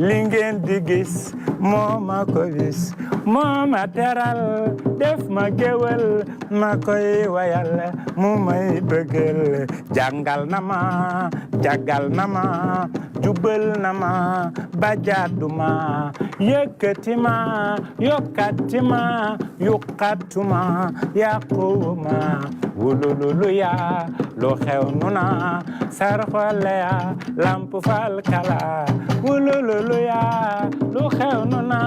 li ngeen di gis moo ma ko gis moo ma teral def ma géwël ma koy wayal mu may bëggal jàngal na ma jàggal na ma jubal na ma ba jàddu ma yëkkati ma yokkati ma yukkatu ma yàqu ma wulululu ya lu xew nu na sarxole ya lamp fal kala wulululu ya lu xew nu na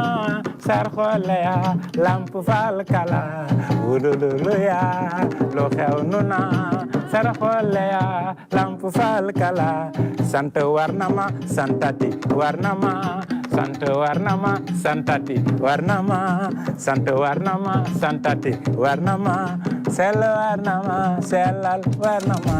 sarxole ya lamp fal kala wulululu ya lu xew nu na sarxole ya lamp fal kala sant war na ma santati war na ma sant war na ma santati war na ma sant war na ma santati war na ma sell war na ma sellal war na ma